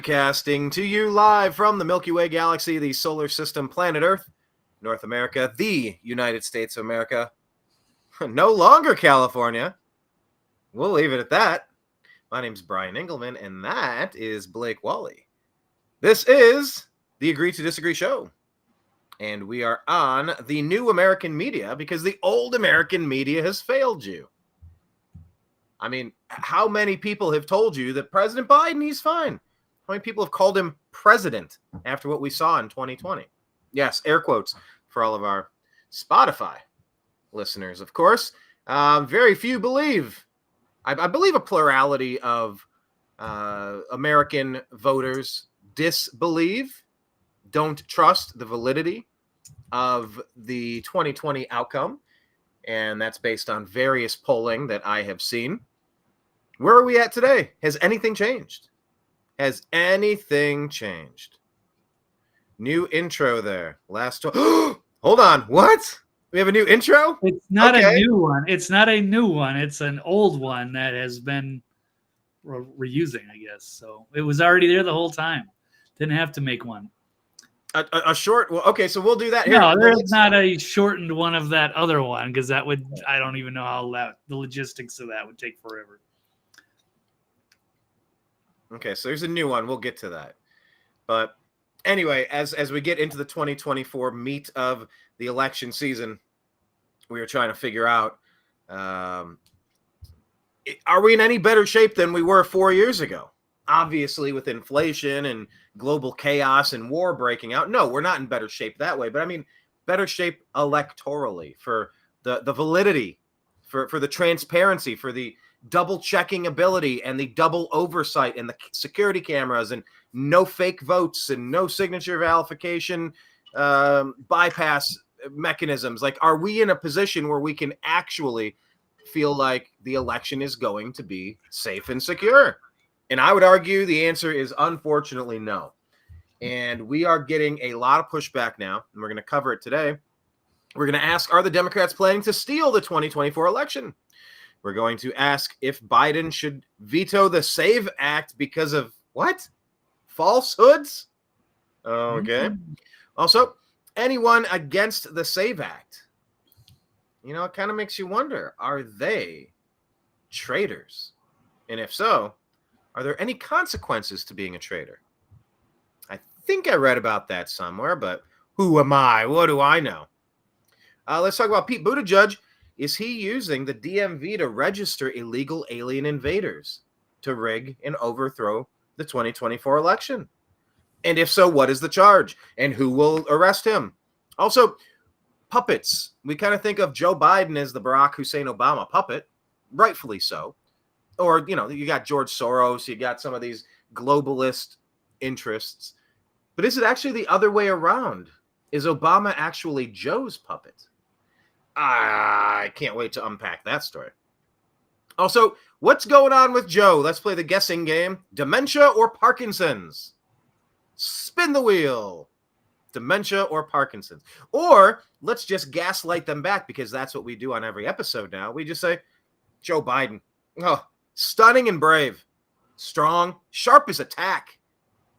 Broadcasting to you live from the Milky Way galaxy, the solar system, planet Earth, North America, the United States of America. No longer California. We'll leave it at that. My name's Brian Engelman, and that is Blake Walley. This is the Agree to Disagree show. And we are on the new American media because the old American media has failed you. I mean, how many people have told you that President Biden, he's fine? How many people have called him president after what we saw in 2020? Yes, air quotes for all of our Spotify listeners, of course. Very few believe. I believe a plurality of American voters disbelieve, don't trust the validity of the 2020 outcome. And that's based on various polling that I have seen. Where are we at today? Has anything changed? Has anything changed? New intro there. Hold on. What? We have a new intro? It's not a new one. It's not a new one. It's an old one that has been reusing, I guess. So it was already there the whole time. Didn't have to make one. A short? Well, okay, so we'll do that here. No, there's not a shortened one of that other one because that would, I don't even know how the logistics of that would take forever. Okay, so there's a new one. We'll get to that. But anyway, as we get into the 2024 meat of the election season, we are trying to figure out, are we in any better shape than we were 4 years ago? Obviously, with inflation and global chaos and war breaking out. No, we're not in better shape that way. But I mean, better shape electorally for the validity, for the transparency, for the double checking ability and the double oversight and the security cameras and no fake votes and no signature verification bypass mechanisms. Like, are we in a position where we can actually feel like the election is going to be safe and secure? And I would argue the answer is unfortunately no. And we are getting a lot of pushback now, and we're going to cover it today. We're going to ask, are the Democrats planning to steal the 2024 election? We're going to ask if Biden should veto the SAVE Act because of what? Falsehoods? Okay. Also, anyone against the SAVE Act? You know, it kind of makes you wonder, are they traitors? And if so, are there any consequences to being a traitor? I think I read about that somewhere, but who am I? What do I know? Let's talk about Pete Buttigieg. Is he using the DMV to register illegal alien invaders to rig and overthrow the 2024 election? And if so, what is the charge? And who will arrest him? Also, puppets. We kind of think of Joe Biden as the Barack Hussein Obama puppet, rightfully so. Or, you know, you got George Soros, you got some of these globalist interests. But is it actually the other way around? Is Obama actually Joe's puppet? I can't wait to unpack that story. Also, what's going on with Joe? Let's play the guessing game. Dementia or Parkinson's? Spin the wheel. Dementia or Parkinson's? Or let's just gaslight them back because that's what we do on every episode now. We just say, Joe Biden. Oh, stunning and brave. Strong, sharp as attack.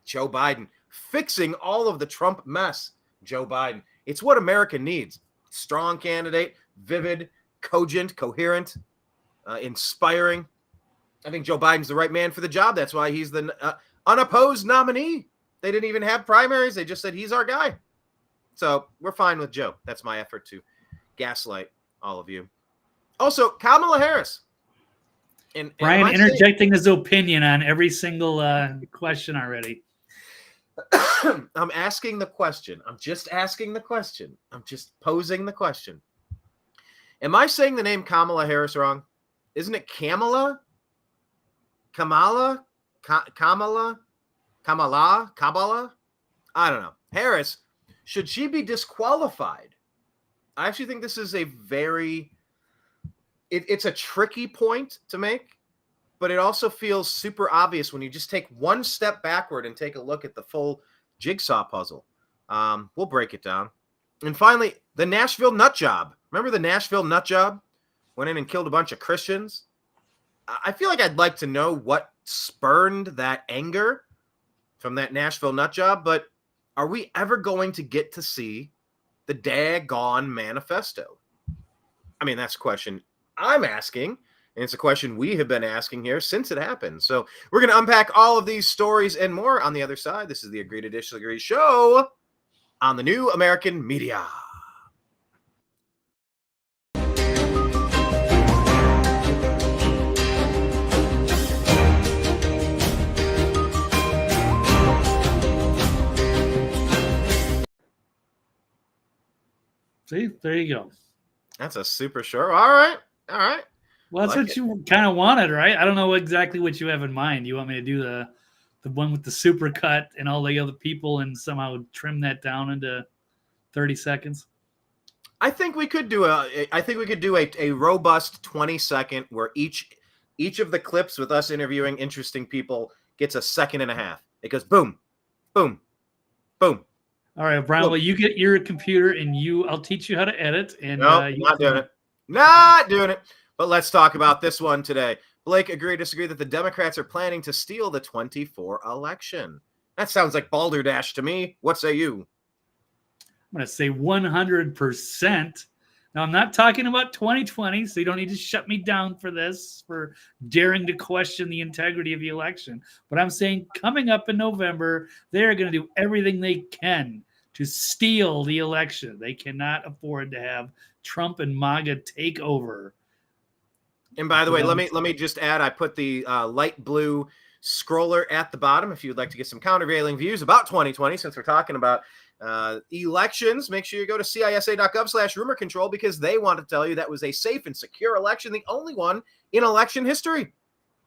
Joe Biden. Fixing all of the Trump mess. Joe Biden. It's what America needs. Strong candidate, vivid, cogent, coherent, inspiring. I think Joe Biden's the right man for the job. That's why he's the unopposed nominee. They didn't even have primaries. They just said he's our guy. So we're fine with Joe. That's my effort to gaslight all of you. Also, Kamala Harris. And Brian interjecting his opinion on every single question already. I'm asking the question. I'm just asking the question. I'm just posing the question. Am I saying the name Kamala Harris wrong? Isn't it Kamala? Kamala? Kamala? I don't know. Harris, should she be disqualified? I actually think this is a very... It's a tricky point to make, but it also feels super obvious when you just take one step backward and take a look at the full jigsaw puzzle. We'll break it down. And finally, the Nashville nut job. Remember the Nashville nut job? Went in and killed a bunch of Christians. I feel like I'd like to know what spurned that anger from that Nashville nut job, but are we ever going to get to see the daggone manifesto? I mean, that's a question I'm asking, and it's a question we have been asking here since it happened. So we're going to unpack all of these stories and more on the other side. This is the Agree to Disagree show on the New American Media. See, there you go. That's a super show. All right. Well, that's what you kind of wanted, right? I don't know exactly what you have in mind. You want me to do the one with the super cut and all the other people and somehow trim that down into 30 seconds? I think we could do a robust 20-second where each of the clips with us interviewing interesting people gets a second and a half. It goes boom, boom, boom. All right, Brian. Well, you get your computer and I'll teach you how to edit. And not doing it. But let's talk about this one today. Blake, agree or disagree that the Democrats are planning to steal the 2024 election? That sounds like balderdash to me. What say you? I'm going to say 100%. Now, I'm not talking about 2020, so you don't need to shut me down for this, for daring to question the integrity of the election. But I'm saying coming up in November, they're going to do everything they can to steal the election. They cannot afford to have Trump and MAGA take over. And by the way, let me just add, I put the light blue scroller at the bottom if you'd like to get some countervailing views about 2020, since we're talking about elections. Make sure you go to CISA.gov/rumor control, because they want to tell you that was a safe and secure election, the only one in election history.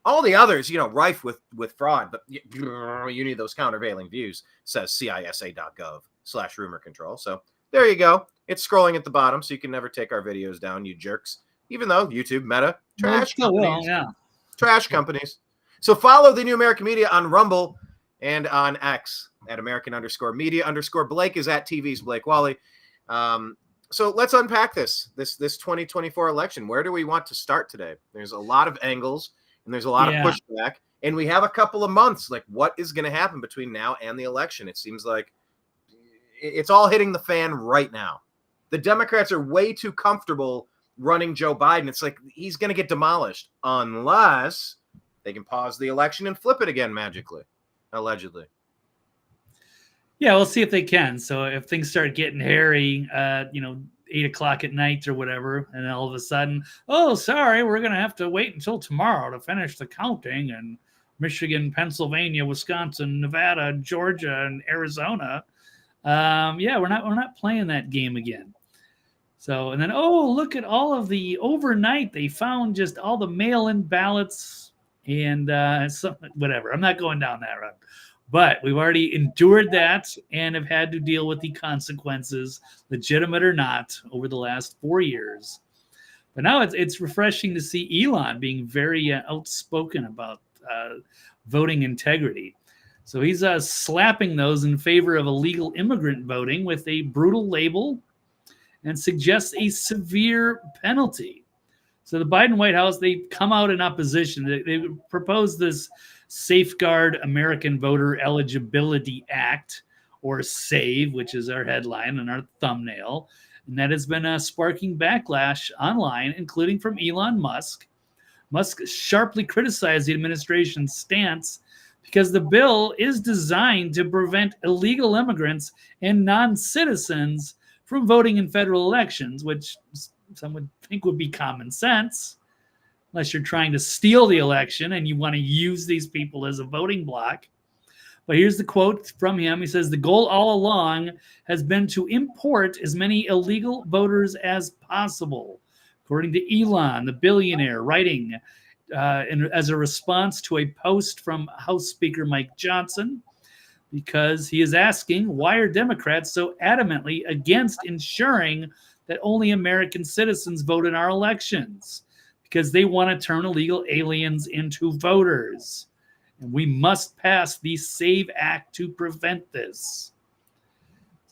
All the others, rife with fraud, but you need those countervailing views, says CISA.gov/rumor control. So there you go. It's scrolling at the bottom, so you can never take our videos down, you jerks. Even though YouTube, Meta, trash companies. Trash companies. So follow the New American Media on Rumble and on X at American_media_ Blake is at TV's Blake Walley. So let's unpack this 2024 election. Where do we want to start today? There's a lot of angles and there's a lot of pushback, and we have a couple of months. Like, what is going to happen between now and the election? It seems like it's all hitting the fan right now. The Democrats are way too comfortable running Joe Biden. It's like he's going to get demolished unless they can pause the election and flip it again magically, allegedly. Yeah, we'll see if they can. So if things start getting hairy, 8:00 at night or whatever, and then all of a sudden, oh, sorry, we're going to have to wait until tomorrow to finish the counting, and Michigan, Pennsylvania, Wisconsin, Nevada, Georgia, and Arizona. We're not playing that game again. So, and then, look at all of the overnight. They found just all the mail-in ballots and whatever. I'm not going down that road. But we've already endured that and have had to deal with the consequences, legitimate or not, over the last 4 years. But now it's refreshing to see Elon being very outspoken about voting integrity. So he's slapping those in favor of illegal immigrant voting with a brutal label and suggests a severe penalty. So the Biden White House, they come out in opposition. They proposed this Safeguard American Voter Eligibility Act, or SAVE, which is our headline and our thumbnail. And that has been sparking backlash online, including from Elon Musk. Musk sharply criticized the administration's stance because the bill is designed to prevent illegal immigrants and non-citizens from voting in federal elections, which some would think would be common sense, unless you're trying to steal the election and you want to use these people as a voting bloc. But here's the quote from him. He says, the goal all along has been to import as many illegal voters as possible. According to Elon, the billionaire, writing as a response to a post from House Speaker Mike Johnson, because he is asking, why are Democrats so adamantly against ensuring that only American citizens vote in our elections? Because they want to turn illegal aliens into voters. And we must pass the SAVE Act to prevent this.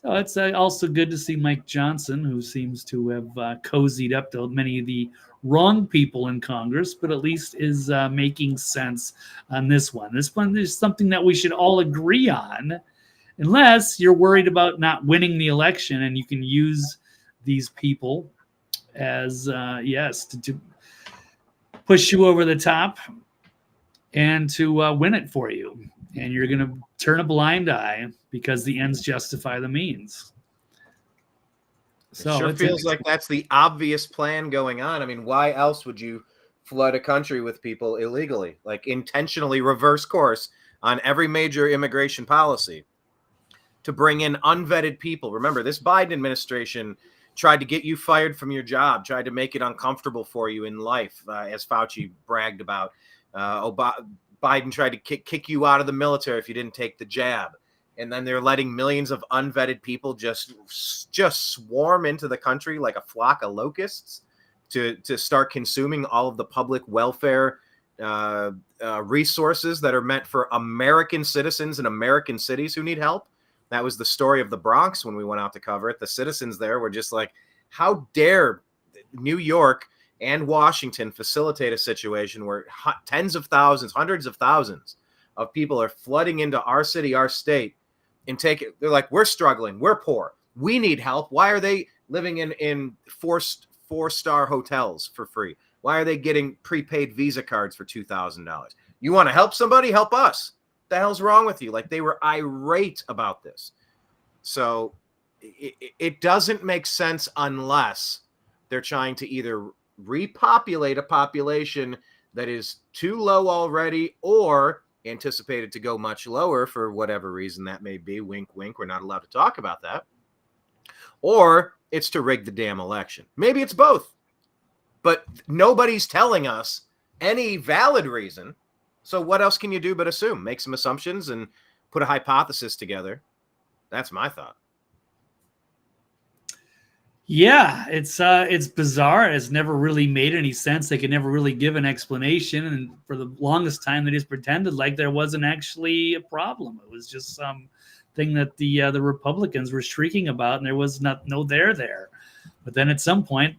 So it's also good to see Mike Johnson, who seems to have cozied up to many of the wrong people in Congress, but at least is making sense on this one. This one is something that we should all agree on, unless you're worried about not winning the election and you can use these people as, to push you over the top and to win it for you. And you're going to turn a blind eye because the ends justify the means. So it sure feels like that's the obvious plan going on. I mean, why else would you flood a country with people illegally? Like intentionally reverse course on every major immigration policy to bring in unvetted people. Remember, this Biden administration tried to get you fired from your job, tried to make it uncomfortable for you in life, as Fauci bragged about. Biden tried to kick you out of the military if you didn't take the jab. And then they're letting millions of unvetted people just swarm into the country like a flock of locusts to start consuming all of the public welfare resources that are meant for American citizens in American cities who need help. That was the story of the Bronx when we went out to cover it. The citizens there were just like, how dare New York and Washington facilitate a situation where tens of thousands, hundreds of thousands of people are flooding into our city, our state, and they're like, we're struggling, we're poor, we need help. Why are they living in four-star hotels for free? Why are they getting prepaid Visa cards for $2,000? You want to help somebody? Help us. What the hell's wrong with you? Like, they were irate about this. So it doesn't make sense unless they're trying to either repopulate a population that is too low already or anticipated to go much lower for whatever reason that may be. Wink, wink. We're not allowed to talk about that. Or it's to rig the damn election. Maybe it's both. But nobody's telling us any valid reason. So what else can you do but assume? Make some assumptions and put a hypothesis together. That's my thought. Yeah, it's bizarre. It's never really made any sense. They could never really give an explanation, and for the longest time, they just pretended like there wasn't actually a problem. It was just some thing that the Republicans were shrieking about, and there was no there there. But then at some point,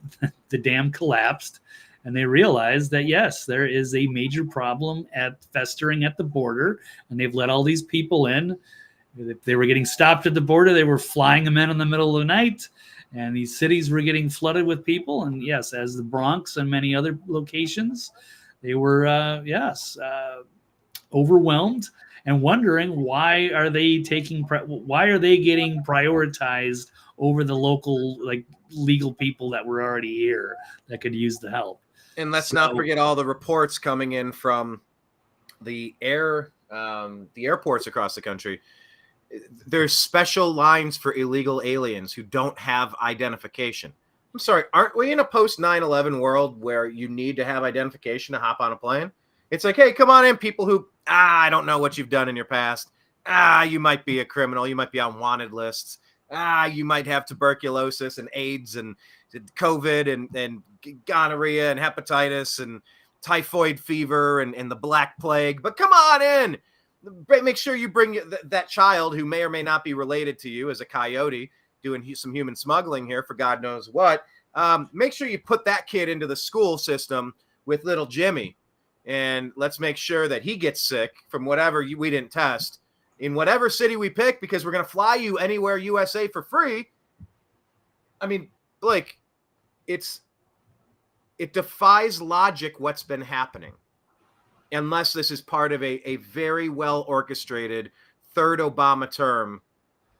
the dam collapsed, and they realized that yes, there is a major problem festering at the border, and they've let all these people in. If they were getting stopped at the border, they were flying them in the middle of the night. And these cities were getting flooded with people. And yes, as the Bronx and many other locations, they were, overwhelmed and wondering why are they getting prioritized over the local, legal people that were already here that could use the help. And let's not forget all the reports coming in from the airports across the country. There's special lines for illegal aliens who don't have identification. I'm sorry, aren't we in a post 9/11 world where you need to have identification to hop on a plane? It's like, hey, come on in, people who, I don't know what you've done in your past. You might be a criminal. You might be on wanted lists. You might have tuberculosis and AIDS and COVID and gonorrhea and hepatitis and typhoid fever and the Black Plague. But come on in. Make sure you bring that child who may or may not be related to you as a coyote doing some human smuggling here for God knows what. Make sure you put that kid into the school system with little Jimmy. And let's make sure that he gets sick from whatever we didn't test in whatever city we pick, because we're going to fly you anywhere USA for free. I mean, Blake, it defies logic what's been happening. Unless this is part of a very well orchestrated third Obama term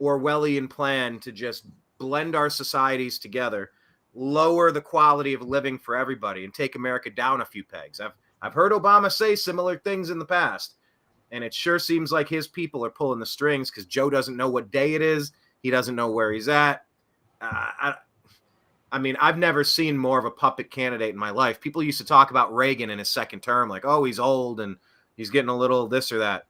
Orwellian plan to just blend our societies together, lower the quality of living for everybody, and take America down a few pegs. I've heard Obama say similar things in the past, and it sure seems like his people are pulling the strings because Joe doesn't know what day it is. He doesn't know where he's at. I mean, I've never seen more of a puppet candidate in my life. People used to talk about Reagan in his second term, like, oh, he's old and he's getting a little this or that.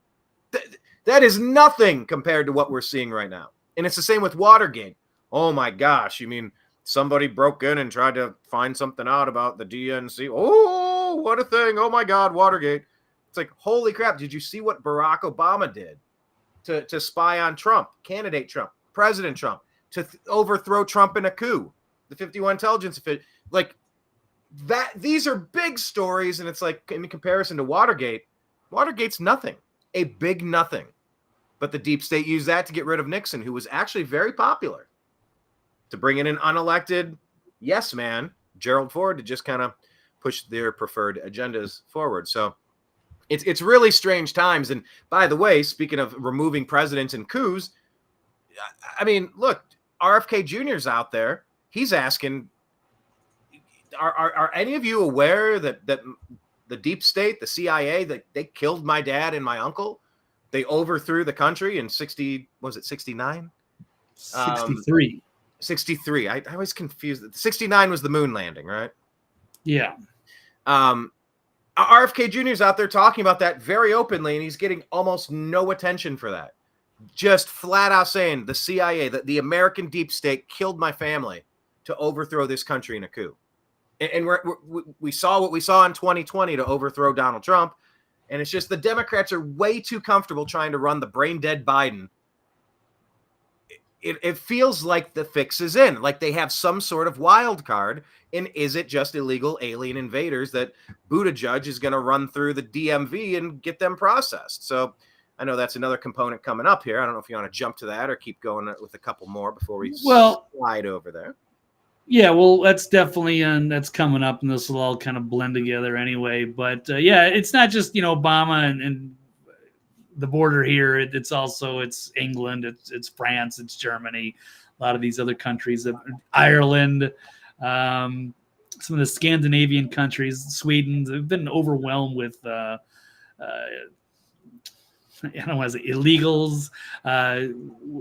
That is nothing compared to what we're seeing right now. And it's the same with Watergate. Oh, my gosh. You mean somebody broke in and tried to find something out about the DNC? Oh, what a thing. Oh, my God, Watergate. It's like, holy crap. Did you see what Barack Obama did to spy on Trump, candidate Trump, President Trump, to overthrow Trump in a coup? The 51 intelligence, like, that these are big stories, and it's like in comparison to Watergate's nothing, a big nothing. But the deep state used that to get rid of Nixon, who was actually very popular, to bring in an unelected yes man, Gerald Ford, to just kind of push their preferred agendas forward. So it's really strange times. And by the way, speaking of removing presidents and coups, I mean, look, RFK Jr.'s out there. He's asking, are any of you aware that the deep state, the CIA, that they killed my dad and my uncle? They overthrew the country in 69? 63. 63. I always confused. 69 was the moon landing, right? Yeah. RFK Jr. is out there talking about that very openly, and he's getting almost no attention for that. Just flat out saying the CIA, that the American deep state killed my family to overthrow this country in a coup. And we saw what we saw in 2020 to overthrow Donald Trump. And it's just the Democrats are way too comfortable trying to run the brain dead Biden. It feels like the fix is in, like they have some sort of wild card. And is it just illegal alien invaders that Buttigieg is going to run through the DMV and get them processed? So I know that's another component coming up here. I don't know if you want to jump to that or keep going with a couple more before we slide over there. Yeah, well, that's definitely that's coming up, and this will all kind of blend together anyway. But yeah, it's not just Obama and the border here. It's also England, it's France, it's Germany, a lot of these other countries, Ireland, some of the Scandinavian countries, Sweden. They've been overwhelmed with illegals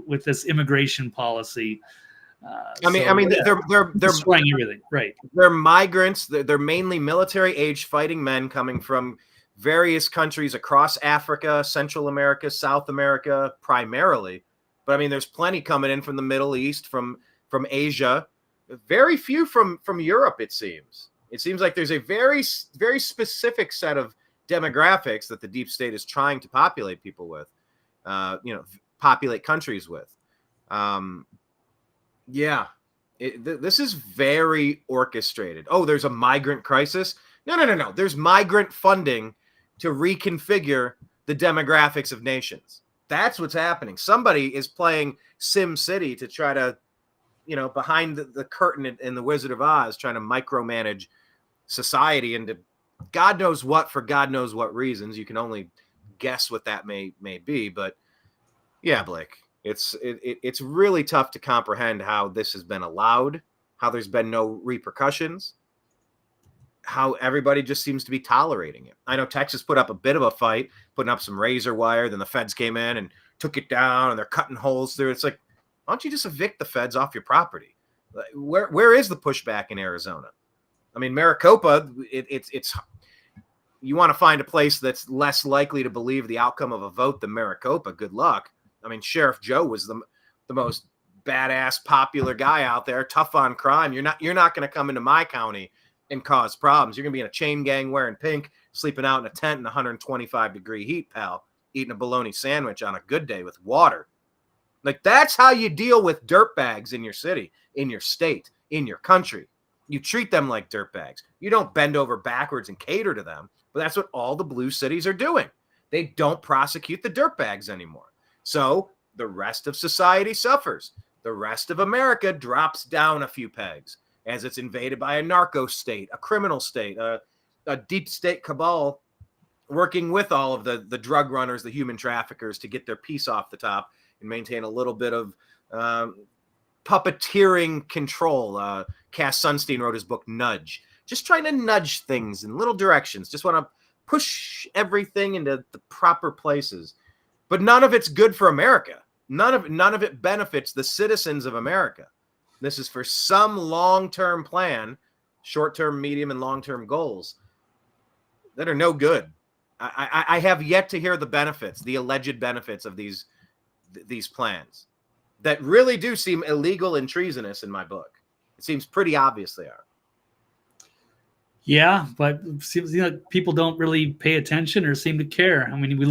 with this immigration policy. They're destroying everything, right? They're migrants. They're mainly military-age fighting men coming from various countries across Africa, Central America, South America, primarily. But I mean, there's plenty coming in from the Middle East, from Asia. Very few from Europe. It seems like there's a very, very specific set of demographics that the deep state is trying to populate people with, populate countries with. Yeah, this is very orchestrated. Oh, there's a migrant crisis. No. There's migrant funding to reconfigure the demographics of nations. That's what's happening. Somebody is playing Sim City to try to, behind the curtain in the Wizard of Oz, trying to micromanage society into God knows what for God knows what reasons. You can only guess what that may be. But yeah, Blake. It's really tough to comprehend how this has been allowed, how there's been no repercussions, how everybody just seems to be tolerating it. I know Texas put up a bit of a fight, putting up some razor wire. Then the feds came in and took it down, and they're cutting holes through it. It's like, why don't you just evict the feds off your property? Where is the pushback in Arizona? I mean, Maricopa, it's you want to find a place that's less likely to believe the outcome of a vote than Maricopa. Good luck. I mean, Sheriff Joe was the most badass, popular guy out there, tough on crime. You're not going to come into my county and cause problems. You're going to be in a chain gang wearing pink, sleeping out in a tent in 125-degree heat, pal, eating a bologna sandwich on a good day with water. Like, that's how you deal with dirtbags in your city, in your state, in your country. You treat them like dirtbags. You don't bend over backwards and cater to them, but that's what all the blue cities are doing. They don't prosecute the dirtbags anymore. So the rest of society suffers. The rest of America drops down a few pegs as it's invaded by a narco state, a criminal state, a deep state cabal working with all of the drug runners, the human traffickers, to get their piece off the top and maintain a little bit of puppeteering control. Cass Sunstein wrote his book Nudge, just trying to nudge things in little directions, just want to push everything into the proper places. But none of it's good for America. None of it benefits the citizens of America. This is for some long-term plan, short-term, medium, and long-term goals that are no good. I have yet to hear the benefits, the alleged benefits of these plans that really do seem illegal and treasonous in my book. It seems pretty obvious they are. Yeah, but it seems like people don't really pay attention or seem to care. I mean,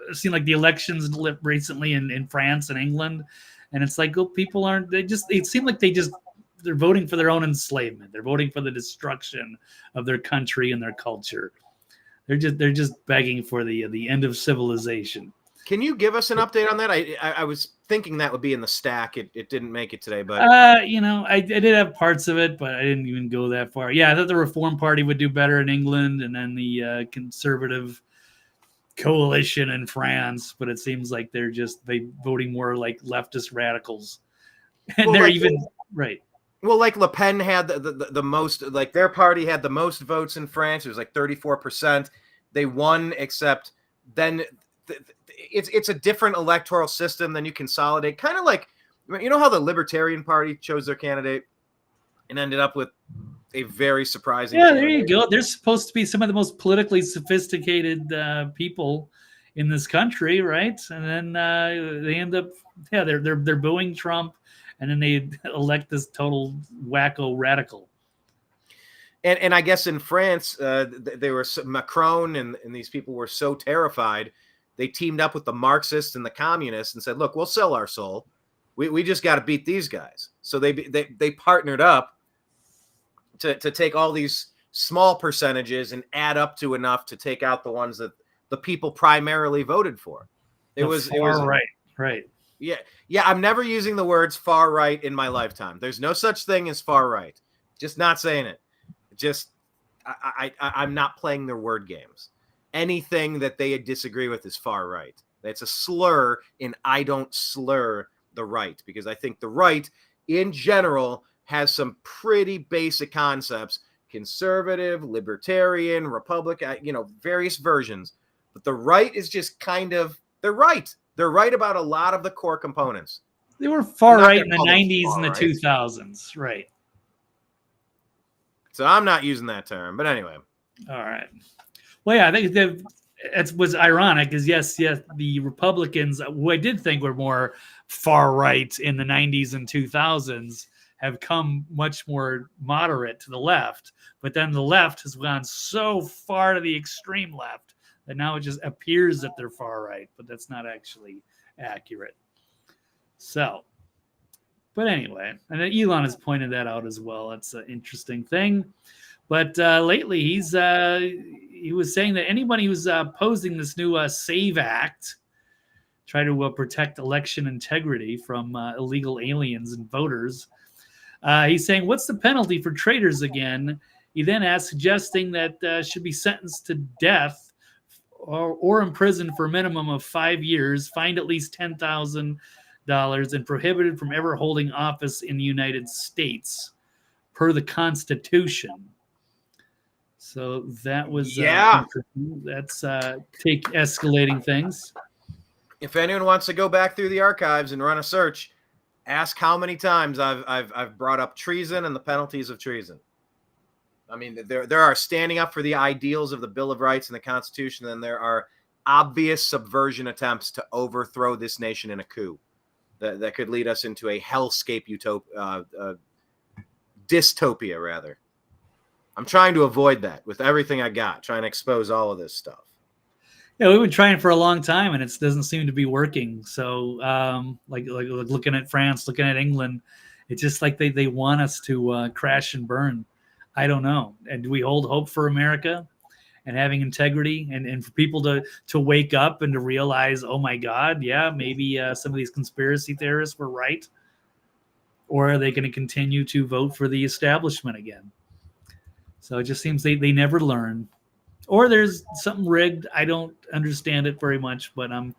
it seemed like the elections recently in France and England, and it's like, people aren't. It seemed like they just they're voting for their own enslavement. They're voting for the destruction of their country and their culture. They're just begging for the end of civilization. Can you give us an update on that? I was thinking that would be in the stack. It didn't make it today, but I did have parts of it, but I didn't even go that far. Yeah, I thought the Reform Party would do better in England, and then the Conservative coalition in France. But it seems like they're voting more like leftist radicals, and well, they're like, even right. Well, like Le Pen had the most, like their party had the most votes in France. It was like 34%. They won, except then. It's a different electoral system than you consolidate. Kind of like, you know how the Libertarian Party chose their candidate and ended up with a very surprising Yeah, candidate. there you go. They're supposed to be some of the most politically sophisticated people in this country, right? And then they end up, they're booing Trump, and then they elect this total wacko radical. And I guess in France, they were Macron and these people were so terrified. They teamed up with the Marxists and the communists and said, look, we'll sell our soul. We just got to beat these guys. So they partnered up to take all these small percentages and add up to enough to take out the ones that the people primarily voted for. It was right. Yeah. I'm never using the words far right in my lifetime. There's no such thing as far right. Just not saying it. Just I'm not playing their word games. Anything that they disagree with is far right. It's a slur, and I don't slur the right, because I think the right in general has some pretty basic concepts: conservative, libertarian, Republican, various versions. But the right is just kind of, they're right. They're right about a lot of the core components. They were far right in the 90s and the 2000s, right? So I'm not using that term, but anyway. All right. Well, yeah, I think that was ironic, because yes, the Republicans, who I did think were more far right in the 90s and 2000s, have come much more moderate to the left. But then the left has gone so far to the extreme left that now it just appears that they're far right, but that's not actually accurate. So, but anyway, and Elon has pointed that out as well. That's an interesting thing. But lately, he was saying that anybody who's opposing this new SAVE Act, try to protect election integrity from illegal aliens and voters, he's saying, what's the penalty for traitors again? He then asks, suggesting that should be sentenced to death or imprisoned for a minimum of 5 years, fined at least $10,000, and prohibited from ever holding office in the United States per the Constitution. So that was that's take escalating things. If anyone wants to go back through the archives and run a search, ask how many times I've brought up treason and the penalties of treason. I mean, there are standing up for the ideals of the Bill of Rights and the Constitution, and there are obvious subversion attempts to overthrow this nation in a coup that could lead us into a hellscape dystopia, rather. I'm trying to avoid that with everything I got, trying to expose all of this stuff. Yeah, we've been trying for a long time, and it doesn't seem to be working. So, like looking at France, looking at England, it's just like they want us to crash and burn. I don't know. And do we hold hope for America and having integrity, and for people to wake up and to realize, oh my God, yeah, maybe some of these conspiracy theorists were right? Or are they going to continue to vote for the establishment again? So it just seems they never learn, or there's something rigged. I don't understand it very much, but I'm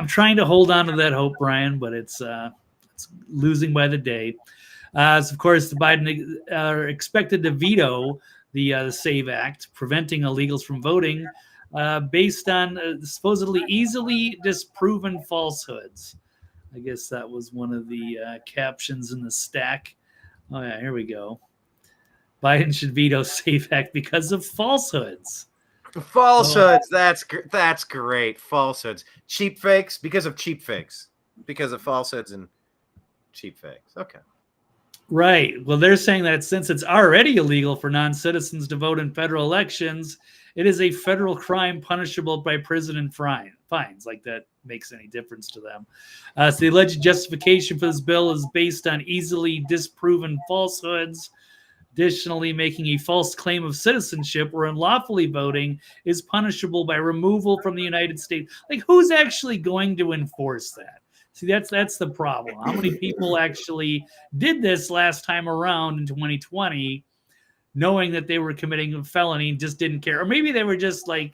trying to hold on to that hope, Brian. But it's losing by the day. So of course, the Biden are expected to veto the SAVE Act, preventing illegals from voting, based on supposedly easily disproven falsehoods. I guess that was one of the captions in the stack. Oh yeah, here we go. Biden should veto SAVE Act because of falsehoods. Falsehoods. That's great. Falsehoods. Cheap fakes because of cheap fakes. Because of falsehoods and cheap fakes. Okay. Right. Well, they're saying that since it's already illegal for non-citizens to vote in federal elections, it is a federal crime punishable by prison and fine. fines. Like that makes any difference to them. So the alleged justification for this bill is based on easily disproven falsehoods. Additionally, making a false claim of citizenship or unlawfully voting is punishable by removal from the United States. Like, who's actually going to enforce that? See, that's the problem. How many people actually did this last time around in 2020, knowing that they were committing a felony and just didn't care? Or maybe they were just like,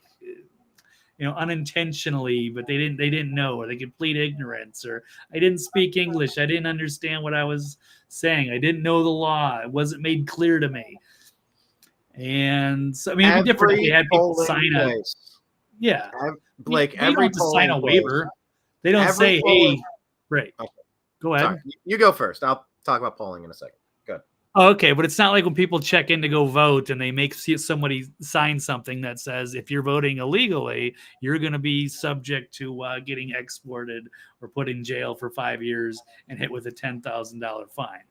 unintentionally, but they didn't know, or they could plead ignorance, or I didn't speak English, I didn't understand what I was saying, I didn't know the law, it wasn't made clear to me. And so, I mean, it'd be different if they had people sign Blake, they don't have to sign a waiver. They don't say, hey, right. Okay. Go ahead. Sorry. You go first. I'll talk about polling in a second. Good. Okay, but it's not like when people check in to go vote and they make somebody sign something that says if you're voting illegally, you're going to be subject to getting exported or put in jail for 5 years and hit with a $10,000 fine.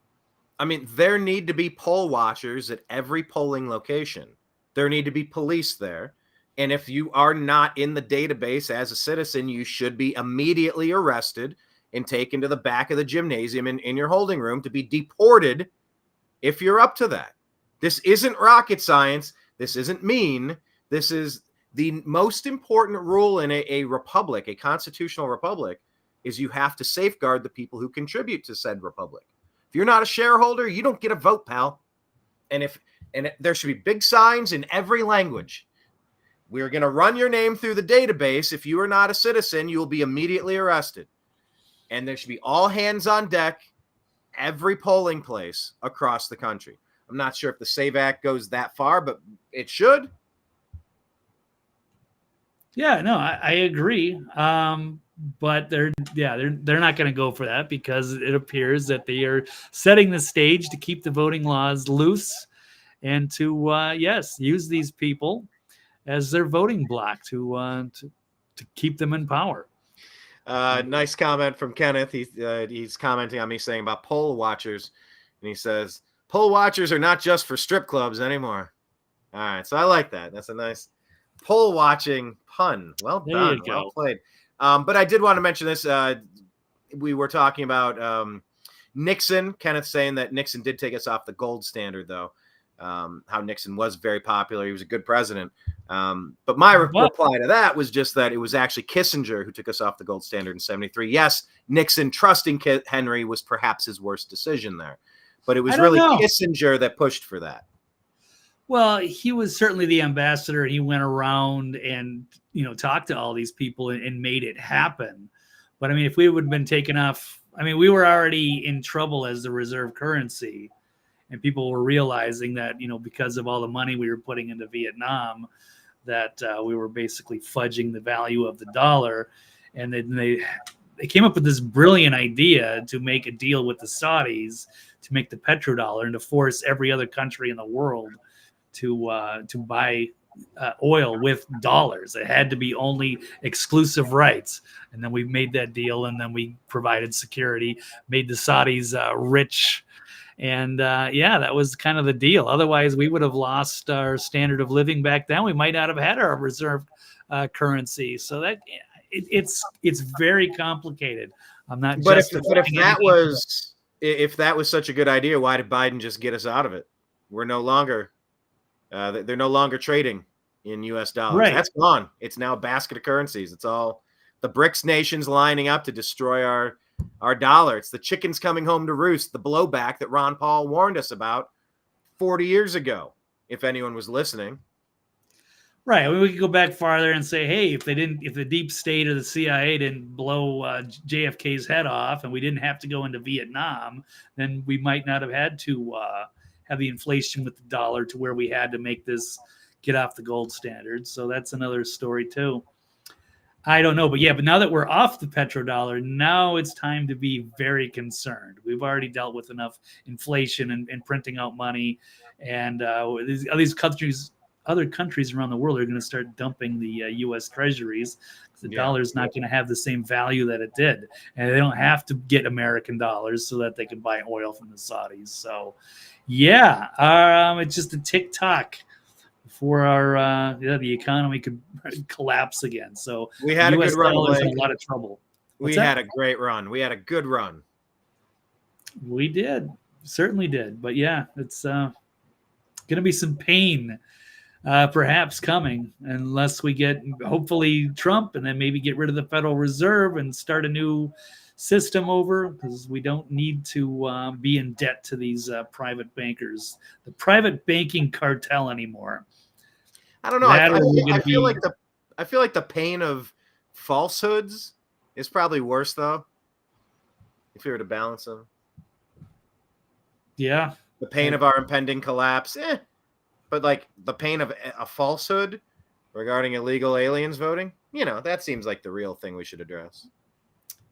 I mean, there need to be poll watchers at every polling location. There need to be police there. And if you are not in the database as a citizen, you should be immediately arrested and taken to the back of the gymnasium in your holding room to be deported if you're up to that. This isn't rocket science. This isn't mean. This is the most important rule in a republic, a constitutional republic, is you have to safeguard the people who contribute to said republic. If you're not a shareholder, you don't get a vote, pal. And there should be big signs in every language. We're going to run your name through the database. If you are not a citizen, you will be immediately arrested. And there should be all hands on deck, every polling place across the country. I'm not sure if the SAVE Act goes that far, but it should. Yeah, no, I agree. But they're not going to go for that because it appears that they are setting the stage to keep the voting laws loose and to use these people as their voting bloc to keep them in power. Nice comment from Kenneth. He's commenting on me saying about poll watchers, and he says poll watchers are not just for strip clubs anymore. All right, so I like that. That's a nice poll watching pun. Well done. Well played. But I did want to mention this. We were talking about Nixon. Kenneth saying that Nixon did take us off the gold standard, though. How Nixon was very popular. He was a good president. But my reply to that was just that it was actually Kissinger who took us off the gold standard in 1973. Yes, Nixon trusting Henry was perhaps his worst decision there. But it was really Kissinger that pushed for that. Well, he was certainly the ambassador. He went around and, talked to all these people and made it happen. But I mean, if we would have been taken off, I mean, we were already in trouble as the reserve currency. And people were realizing that, because of all the money we were putting into Vietnam, that we were basically fudging the value of the dollar. And then they came up with this brilliant idea to make a deal with the Saudis to make the petrodollar and to force every other country in the world to buy oil with dollars. It had to be only exclusive rights. And then we made that deal, and then we provided security, made the Saudis rich. And that was kind of the deal. Otherwise, we would have lost our standard of living back then. We might not have had our reserve currency. So that it's very complicated. I'm not. But if that was such a good idea, why did Biden just get us out of it? We're no longer. They're no longer trading in U.S. dollars. Right. That's gone. It's now a basket of currencies. It's all the BRICS nations lining up to destroy our dollar. It's the chickens coming home to roost, the blowback that Ron Paul warned us about 40 years ago, if anyone was listening. Right. I mean, we could go back farther and say, hey, if the deep state or the CIA didn't blow JFK's head off and we didn't have to go into Vietnam, then we might not have had to have the inflation with the dollar to where we had to make this get off the gold standard. So that's another story too. I don't know, but now that we're off the petrodollar, now it's time to be very concerned. We've already dealt with enough inflation and printing out money, and these countries, other countries around the world are going to start dumping the U.S. treasuries. The dollar is not going to have the same value that it did, and they don't have to get American dollars so that they can buy oil from the Saudis. So, it's just a tick-tock before our the economy could collapse again. So we had US a good run. dollar's in a lot of trouble. We had a great run. We had a good run. We did, certainly did. But yeah, it's going to be some pain perhaps coming unless we get hopefully Trump and then maybe get rid of the Federal Reserve and start a new system over, because we don't need to be in debt to these private bankers, the private banking cartel anymore. I don't know. I feel like the pain of falsehoods is probably worse, though, if you were to balance them. Yeah. The pain of our impending collapse, but like the pain of a falsehood regarding illegal aliens voting, that seems like the real thing we should address.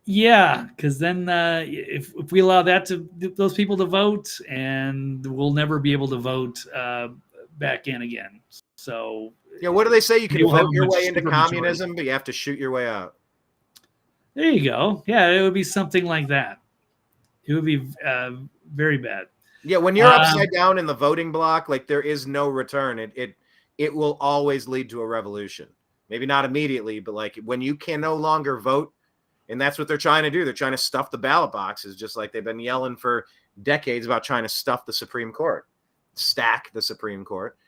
Yeah, because then if we allow those people to vote, and we'll never be able to vote back in again. So what do they say? You can vote your way into communism, but you have to shoot your way out. There you go. Yeah, it would be something like that. It would be very bad. Yeah, when you're upside down in the voting block, like there is no return. It will always lead to a revolution. Maybe not immediately, but like when you can no longer vote, and that's what they're trying to do. They're trying to stuff the ballot boxes, just like they've been yelling for decades about trying to stuff the Supreme Court, stack the Supreme Court.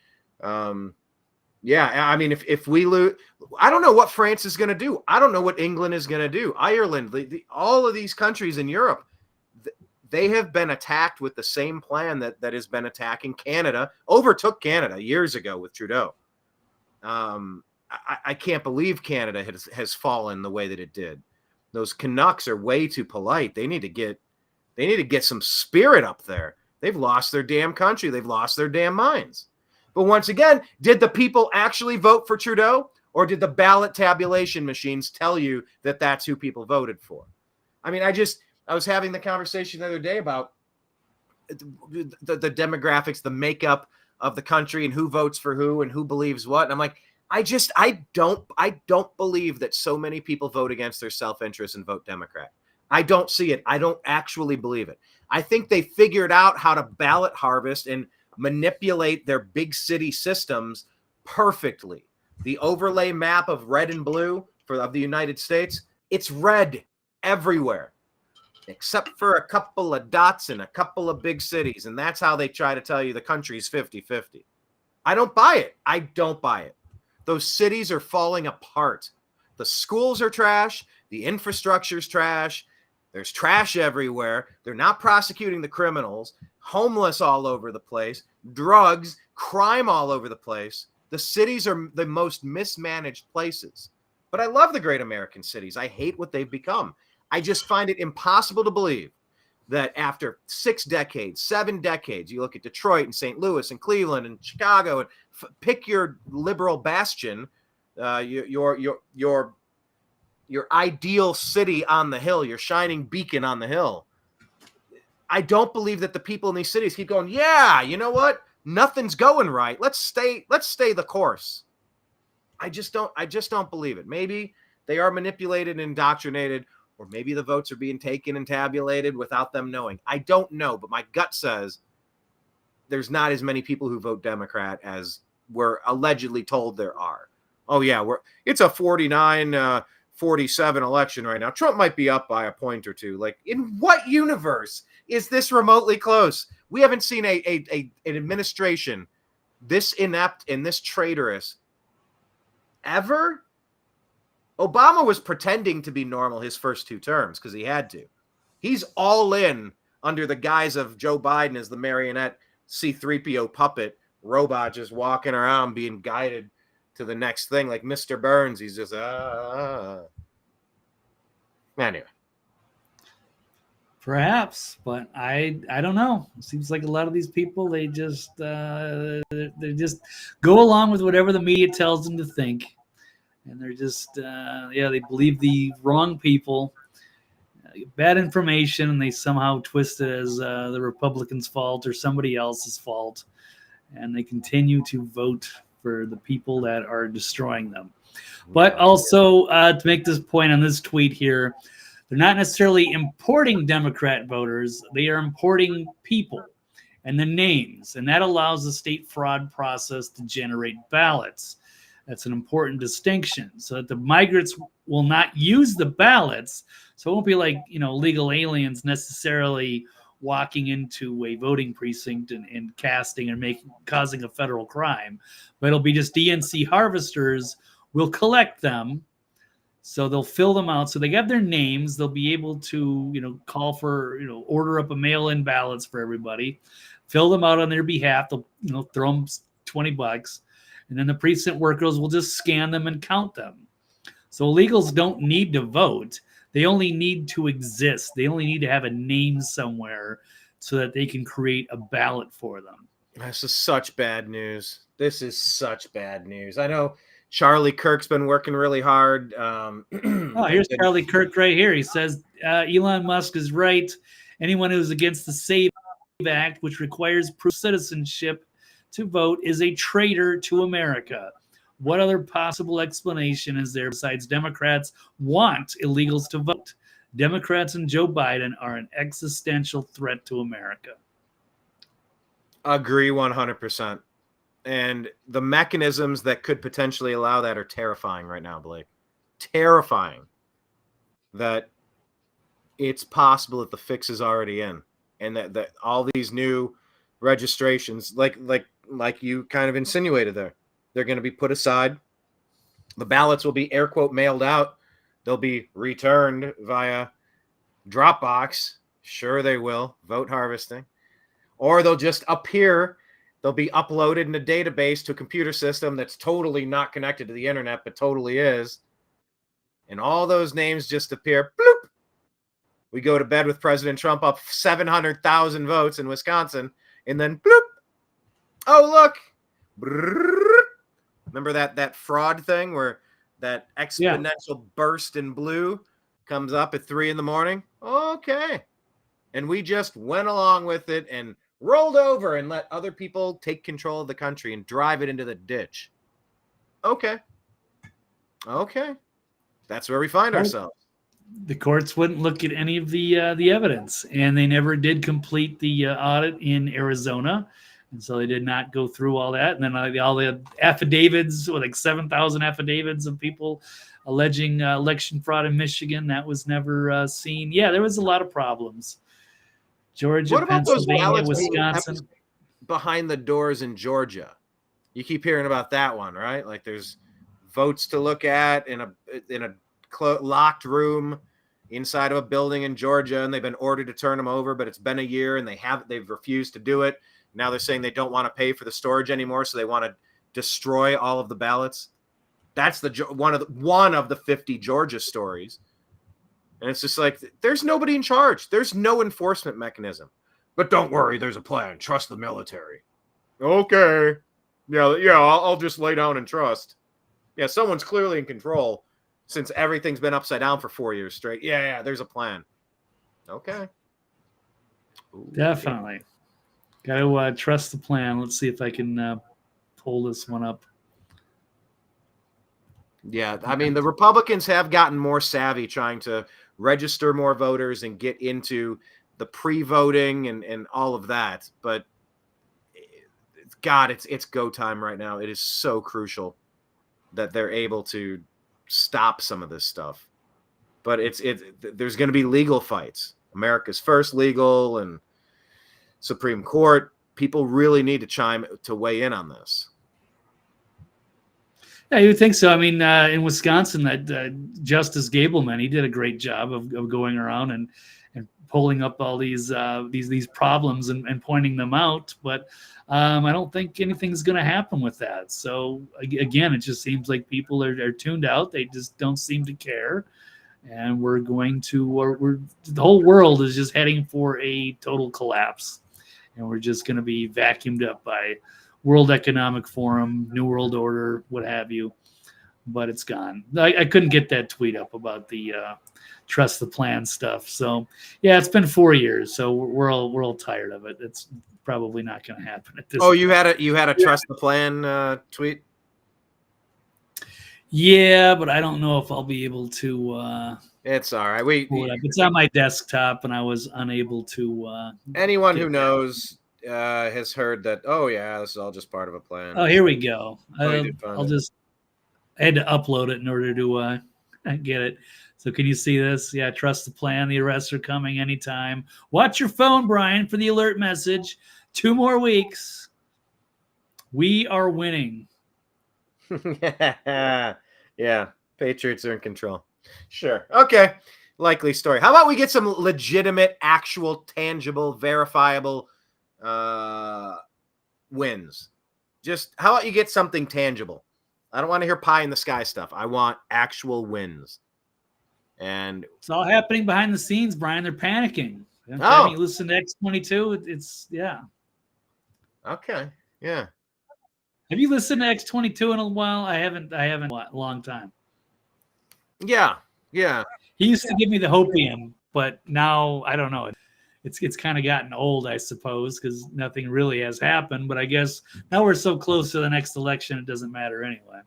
Yeah, I mean, if we lose, I don't know what France is going to do. I don't know what England is going to do. Ireland, all of these countries in Europe, they have been attacked with the same plan that has been attacking Canada, overtook Canada years ago with Trudeau. I can't believe Canada has fallen the way that it did. Those Canucks are way too polite. They need to get some spirit up there. They've lost their damn country. They've lost their damn minds. But once again, did the people actually vote for Trudeau, or did the ballot tabulation machines tell you that that's who people voted for? I mean, I was having the conversation the other day about the demographics, the makeup of the country, and who votes for who and who believes what. And I'm like, I don't believe that so many people vote against their self-interest and vote Democrat. I don't see it. I don't actually believe it. I think they figured out how to ballot harvest and manipulate their big city systems perfectly. The overlay map of red and blue of the United States, it's red everywhere, except for a couple of dots in a couple of big cities. And that's how they try to tell you the country's 50-50. I don't buy it. I don't buy it. Those cities are falling apart. The schools are trash. The infrastructure's trash. There's trash everywhere. They're not prosecuting the criminals. Homeless all over the place. Drugs, crime all over the place. The cities are the most mismanaged places. But I love the great American cities. I hate what they've become. I just find it impossible to believe that after 6 decades, 7 decades, you look at Detroit and St. Louis and Cleveland and Chicago, and pick your liberal bastion, your ideal city on the hill, your shining beacon on the hill. I don't believe that the people in these cities keep going, yeah, you know what? Nothing's going right. Let's stay the course. I just don't believe it. Maybe they are manipulated and indoctrinated, or maybe the votes are being taken and tabulated without them knowing. I don't know, but my gut says there's not as many people who vote Democrat as we're allegedly told there are. Oh yeah, it's a 49-47 election right now. Trump might be up by a point or two. Like, in what universe is this remotely close? We haven't seen an administration this inept and this traitorous ever. Obama was pretending to be normal his first 2 terms because he had to. He's all in under the guise of Joe Biden as the marionette C-3PO puppet robot just walking around being guided to the next thing like Mr. Burns. He's just Anyway. Perhaps, but I don't know. It seems like a lot of these people, they just go along with whatever the media tells them to think. And they're just, they believe the wrong people, bad information, and they somehow twist it as the Republicans' fault or somebody else's fault. And they continue to vote for the people that are destroying them. But also, to make this point on this tweet here, they're not necessarily importing Democrat voters. They are importing people. and the names, and that allows the state fraud process to generate ballots. That's an important distinction, so that the migrants will not use the ballots. So it won't be like, legal aliens necessarily walking into a voting precinct and casting and causing a federal crime, but it'll be just DNC harvesters will collect them. So they'll fill them out. So they have their names. They'll be able to, call for, order up a mail-in ballots for everybody, fill them out on their behalf. They'll, throw them $20, and then the precinct workers will just scan them and count them. So illegals don't need to vote. They only need to exist. They only need to have a name somewhere so that they can create a ballot for them. This is such bad news. This is such bad news. I know Charlie Kirk's been working really hard. Here's Charlie Kirk right here. He says, Elon Musk is right. Anyone who's against the SAVE Act, which requires proof of citizenship to vote, is a traitor to America. What other possible explanation is there besides Democrats want illegals to vote? Democrats and Joe Biden are an existential threat to America. Agree 100%. And the mechanisms that could potentially allow that are terrifying right now, Blake. Terrifying that it's possible that the fix is already in, and that all these new registrations, like you kind of insinuated there, they're going to be put aside. The ballots will be air quote mailed out. They'll be returned via Dropbox. Sure, they will. Vote harvesting. Or they'll just appear. They'll be uploaded in a database to a computer system that's totally not connected to the internet, but totally is. And all those names just appear. Bloop. We go to bed with President Trump up 700,000 votes in Wisconsin. And then bloop. Oh, look. Brrr. Remember that fraud thing where that exponential burst in blue comes up at 3 a.m? Okay. And we just went along with it and rolled over and let other people take control of the country and drive it into the ditch. Okay. That's where we find ourselves. The courts wouldn't look at any of the evidence, and they never did complete the audit in Arizona. And so they did not go through all that. And then all the affidavits, like 7,000 affidavits of people alleging election fraud in Michigan, that was never seen. Yeah, there was a lot of problems. Georgia, what about Pennsylvania, Wisconsin. Behind the doors in Georgia. You keep hearing about that one, right? Like there's votes to look at in a locked room inside of a building in Georgia, and they've been ordered to turn them over, but it's been a year and they've refused to do it. Now they're saying they don't want to pay for the storage anymore, so they want to destroy all of the ballots. That's one of the 50 Georgia stories. And it's just like, there's nobody in charge. There's no enforcement mechanism. But don't worry, there's a plan. Trust the military. Okay. Yeah, I'll just lay down and trust. Yeah, someone's clearly in control since everything's been upside down for 4 years straight. Yeah, there's a plan. Okay. Ooh, definitely. Got to trust the plan. Let's see if I can pull this one up. Yeah, I mean, the Republicans have gotten more savvy trying to register more voters and get into the pre-voting and all of that. But, God, it's go time right now. It is so crucial that they're able to stop some of this stuff. But there's going to be legal fights. America's first legal and Supreme Court. People really need to weigh in on this. Yeah, you would think so. I mean, in Wisconsin, that Justice Gableman, he did a great job of going around and pulling up all these problems and pointing them out. But I don't think anything's going to happen with that. So again, it just seems like people are tuned out. They just don't seem to care. And the whole world is just heading for a total collapse. And we're just going to be vacuumed up by World Economic Forum, New World Order, what have you. But it's gone. I couldn't get that tweet up about the trust the plan stuff. So yeah, it's been 4 years. So we're all tired of it. It's probably not going to happen at this. Oh, you had a trust the plan tweet. Yeah, but I don't know if I'll be able to. It's all right. It's on my desktop, and I was unable to. Anyone who knows has heard that, oh yeah, this is all just part of a plan. Oh, here we go. Oh, you did find I'll it. just. I had to upload it in order to get it. So can you see this? Yeah, trust the plan. The arrests are coming anytime. Watch your phone, Brian, for the alert message. 2 more weeks. We are winning. Yeah, Patriots are in control. Sure. Okay. Likely story. How about we get some legitimate, actual, tangible, verifiable wins? Just how about you get something tangible? I don't want to hear pie in the sky stuff. I want actual wins. And it's all happening behind the scenes, Brian. They're panicking. Oh, you listen to X22. It's yeah. Okay. Yeah. Have you listened to X22 in a while? I haven't a long time. Yeah. Yeah. He used to give me the hopium, but now I don't know. It's kind of gotten old, I suppose, because nothing really has happened. But I guess now we're so close to the next election, it doesn't matter anyway.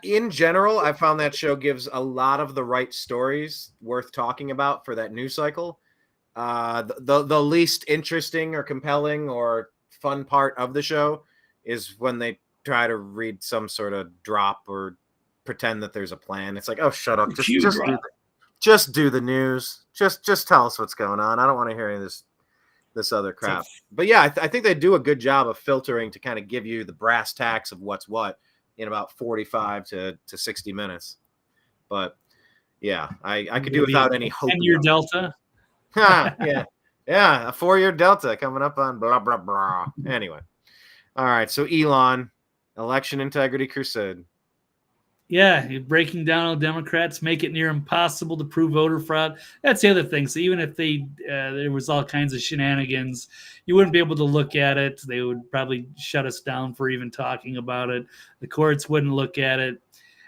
In general, I found that show gives a lot of the right stories worth talking about for that news cycle. The least interesting or compelling or fun part of the show is when they try to read some sort of drop or pretend that there's a plan. It's like, oh, shut up. Just do the news. Just tell us what's going on. I don't want to hear any of this other crap. But yeah, I think they do a good job of filtering to kind of give you the brass tacks of what's what in about 45 to 60 minutes. But yeah, I could do without any hope. 10-year delta. Yeah. Yeah, a 4-year delta coming up on blah, blah, blah. Anyway. All right, so Elon, election integrity crusade. Yeah, breaking down all Democrats, make it near impossible to prove voter fraud. That's the other thing. So even if there was all kinds of shenanigans, you wouldn't be able to look at it. They would probably shut us down for even talking about it. The courts wouldn't look at it.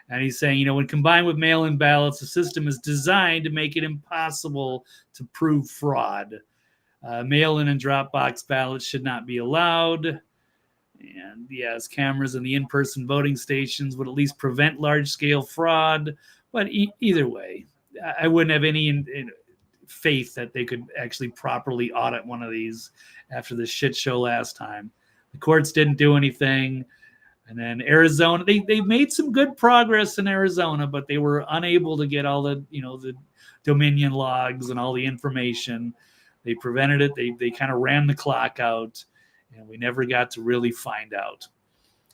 And he's saying, when combined with mail-in ballots, the system is designed to make it impossible to prove fraud. Mail-in and drop-box ballots should not be allowed. And yes, cameras in the in-person voting stations would at least prevent large-scale fraud. But either way, I wouldn't have any faith that they could actually properly audit one of these after the shit show last time. The courts didn't do anything. And then Arizona, they made some good progress in Arizona, but they were unable to get all the Dominion logs and all the information. They prevented it. They kind of ran the clock out. And we never got to really find out.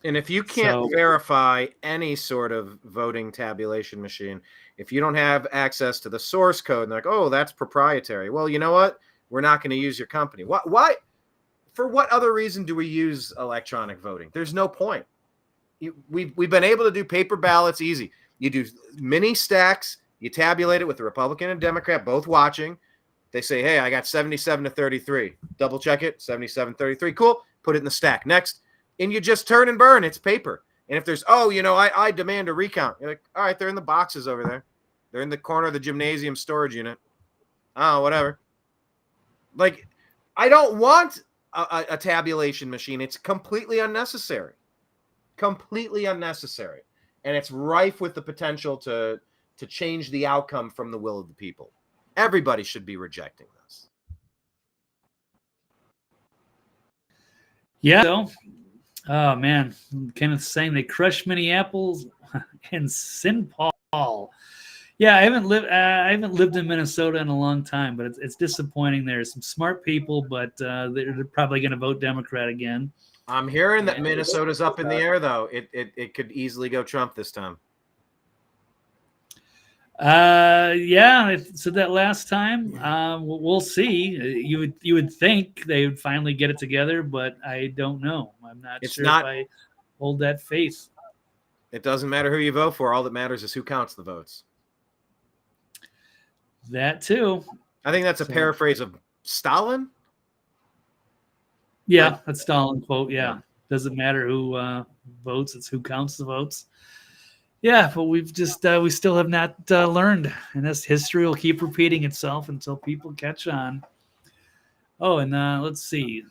And if you can't verify any sort of voting tabulation machine, if you don't have access to the source code, and they're like, oh, that's proprietary. Well, you know what? We're not going to use your company. Why? For what other reason do we use electronic voting? There's no point. We've been able to do paper ballots easy. You do mini stacks. You tabulate it with the Republican and Democrat both watching. They say, hey, I got 77 to 33. Double check it, 77-33. Cool. Put it in the stack. Next. And you just turn and burn. It's paper. And if there's, I demand a recount. You're like, all right, they're in the boxes over there. They're in the corner of the gymnasium storage unit. Oh, whatever. Like, I don't want a tabulation machine. It's completely unnecessary. Completely unnecessary. And it's rife with the potential to change the outcome from the will of the people. Everybody should be rejecting this. Yeah. So, oh man, Kenneth's saying they crushed Minneapolis and St. Paul. Yeah, I haven't lived in Minnesota in a long time, but it's disappointing. There's some smart people, but they're probably going to vote Democrat again. I'm hearing that Minnesota's up in the air, though. It could easily go Trump this time. Yeah, I said that last time. We'll see. You would think they would finally get it together, but I don't know. I'm not sure if I hold that faith. It doesn't matter who you vote for. All that matters is who counts the votes. That too. I think that's a paraphrase of Stalin. Yeah, that's Stalin quote. Yeah, doesn't matter who votes; it's who counts the votes. Yeah, but we still have not learned, and this history will keep repeating itself until people catch on. Oh, and let's see.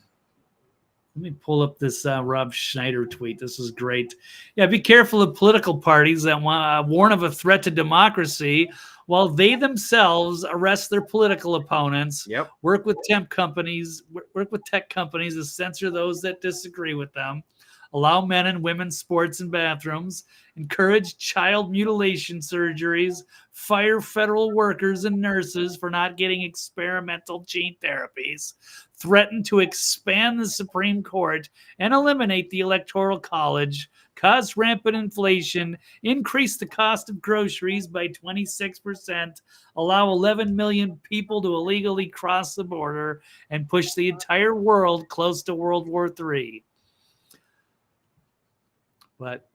Let me pull up this Rob Schneider tweet. This is great. Yeah, be careful of political parties that warn of a threat to democracy while they themselves arrest their political opponents, Yep. work with tech companies to censor those that disagree with them, allow men and women's sports and bathrooms, encourage child mutilation surgeries, fire federal workers and nurses for not getting experimental gene therapies, threaten to expand the Supreme Court and eliminate the Electoral College, cause rampant inflation, increase the cost of groceries by 26%, allow 11 million people to illegally cross the border, and push the entire world close to World War III. But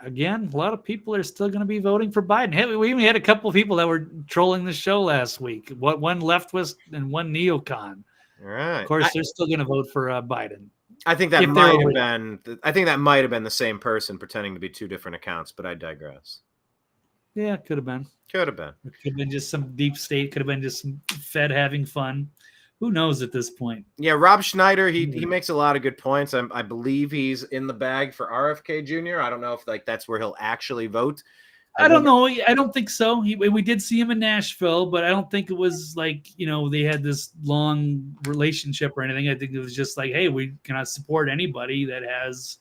again, a lot of people are still going to be voting for Biden. Hey, we even had a couple of people that were trolling the show last week. One leftist and one neocon. All right. Of course, they're still going to vote for Biden. I think that might have been. I think that might have been the same person pretending to be two different accounts. But I digress. Yeah, it could have been. Could have been. It could have been just some deep state. Could have been just some Fed having fun. Who knows at this point? Yeah, Rob Schneider, he makes a lot of good points. I believe he's in the bag for RFK Jr. I don't know if that's where he'll actually vote. I don't know. I don't think so. We did see him in Nashville, but I don't think it was like, they had this long relationship or anything. I think it was just like, hey, we cannot support anybody that has,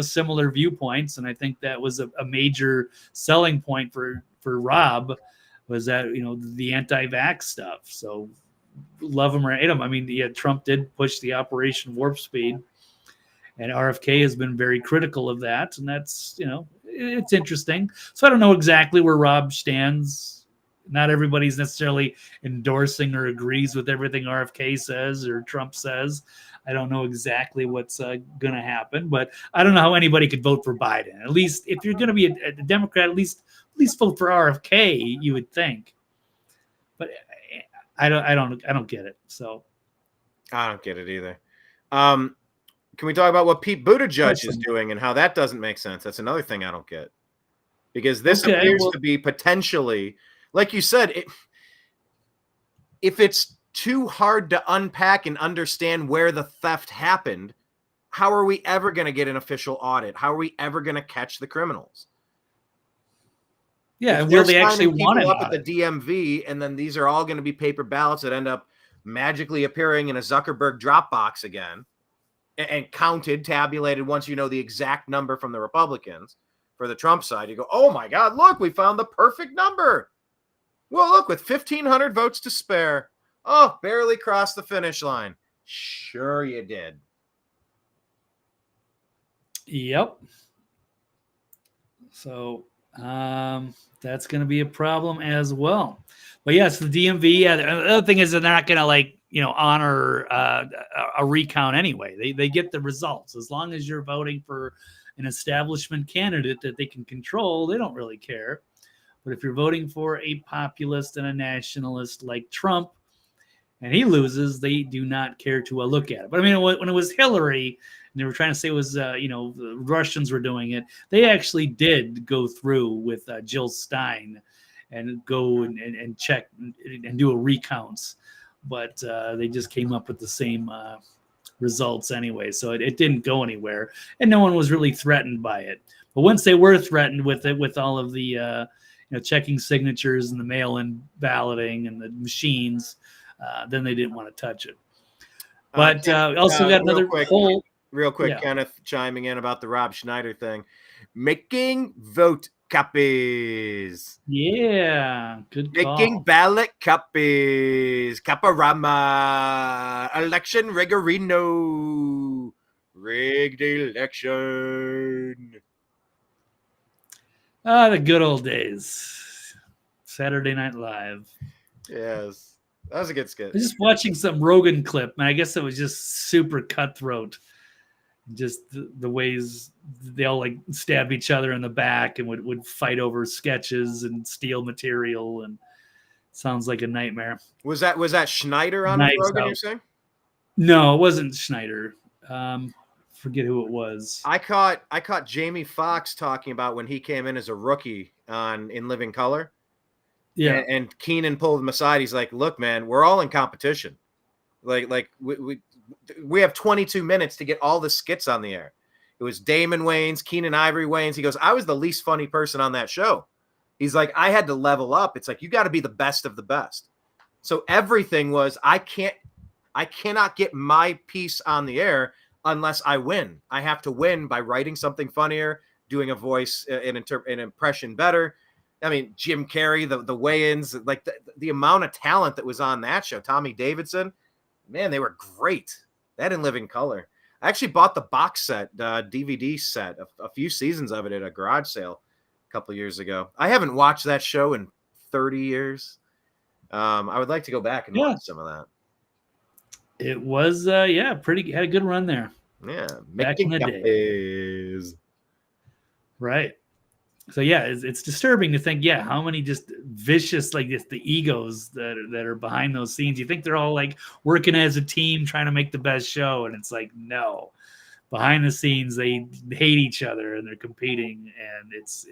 similar viewpoints. And I think that was a major selling point for Rob, was that, the anti-vax stuff. So love him or hate him. I mean, Trump did push the Operation Warp Speed, and RFK has been very critical of that. And that's, it's interesting. So I don't know exactly where Rob stands. Not everybody's necessarily endorsing or agrees with everything RFK says or Trump says. I don't know exactly what's going to happen, but I don't know how anybody could vote for Biden. At least if you're going to be a Democrat, at least vote for RFK, you would think. But I don't get it. So I don't get it either. Can we talk about what Pete Buttigieg is doing and how that doesn't make sense? That's another thing I don't get. Because this appears to be potentially, like you said, if it's too hard to unpack and understand where the theft happened, how are we ever going to get an official audit? How are we ever going to catch the criminals? Yeah, will they actually want it up at the DMV, and then these are all going to be paper ballots that end up magically appearing in a Zuckerberg Dropbox again, and counted, tabulated once you know the exact number from the Republicans. For the Trump side, you go, oh my God, look, we found the perfect number. Well, look, with 1,500 votes to spare. Oh, barely crossed the finish line. Sure you did. Yep. So that's going to be a problem as well. But yes, the DMV. Yeah, the other thing is they're not going to honor a recount anyway. They get the results as long as you're voting for an establishment candidate that they can control. They don't really care. But if you're voting for a populist and a nationalist like Trump, and he loses, they do not care to look at it. But I mean, when it was Hillary, and they were trying to say it was, the Russians were doing it, they actually did go through with Jill Stein and go and check and do a recounts. But they just came up with the same results anyway. So it didn't go anywhere. And no one was really threatened by it. But once they were threatened with it, with all of the checking signatures and the mail-in balloting and the machines, then they didn't want to touch it. But also got another real quick, yeah. Kenneth chiming in about the Rob Schneider thing. Making vote copies. Yeah, good call. Making ballot copies. Caparama. Election rigorino. Rigged election. The good old days. Saturday Night Live. Yes. That was a good skit. I was just watching some Rogan clip, and I guess it was just super cutthroat. Just the ways they all like stab each other in the back and would fight over sketches and steal material, and sounds like a nightmare. Was that Schneider on Rogan, you're saying? No, it wasn't Schneider. Forget who it was. I caught Jamie Foxx talking about when he came in as a rookie in Living Color. Yeah, and Keenan pulled him aside. He's like, "Look, man, we're all in competition. Like we have 22 minutes to get all the skits on the air. It was Damon Wayans, Keenan Ivory Wayans. He goes, I was the least funny person on that show. He's like, I had to level up. It's like, you got to be the best of the best. So everything was, I cannot get my piece on the air unless I win. I have to win by writing something funnier, doing a voice, an impression better. I mean, Jim Carrey, the weigh-ins, like the amount of talent that was on that show. Tommy Davidson, man, they were great. That in living color. I actually bought the box set, DVD set, a few seasons of it at a garage sale a couple of years ago. I haven't watched that show in 30 years. I would like to go back and watch some of that. It was, pretty, had a good run there. Yeah. Back in the days. Right. So, yeah, it's disturbing to think, how many just vicious, like just the egos that are behind those scenes. You think they're all like working as a team trying to make the best show. And it's like, no. Behind the scenes, they hate each other and they're competing. And it's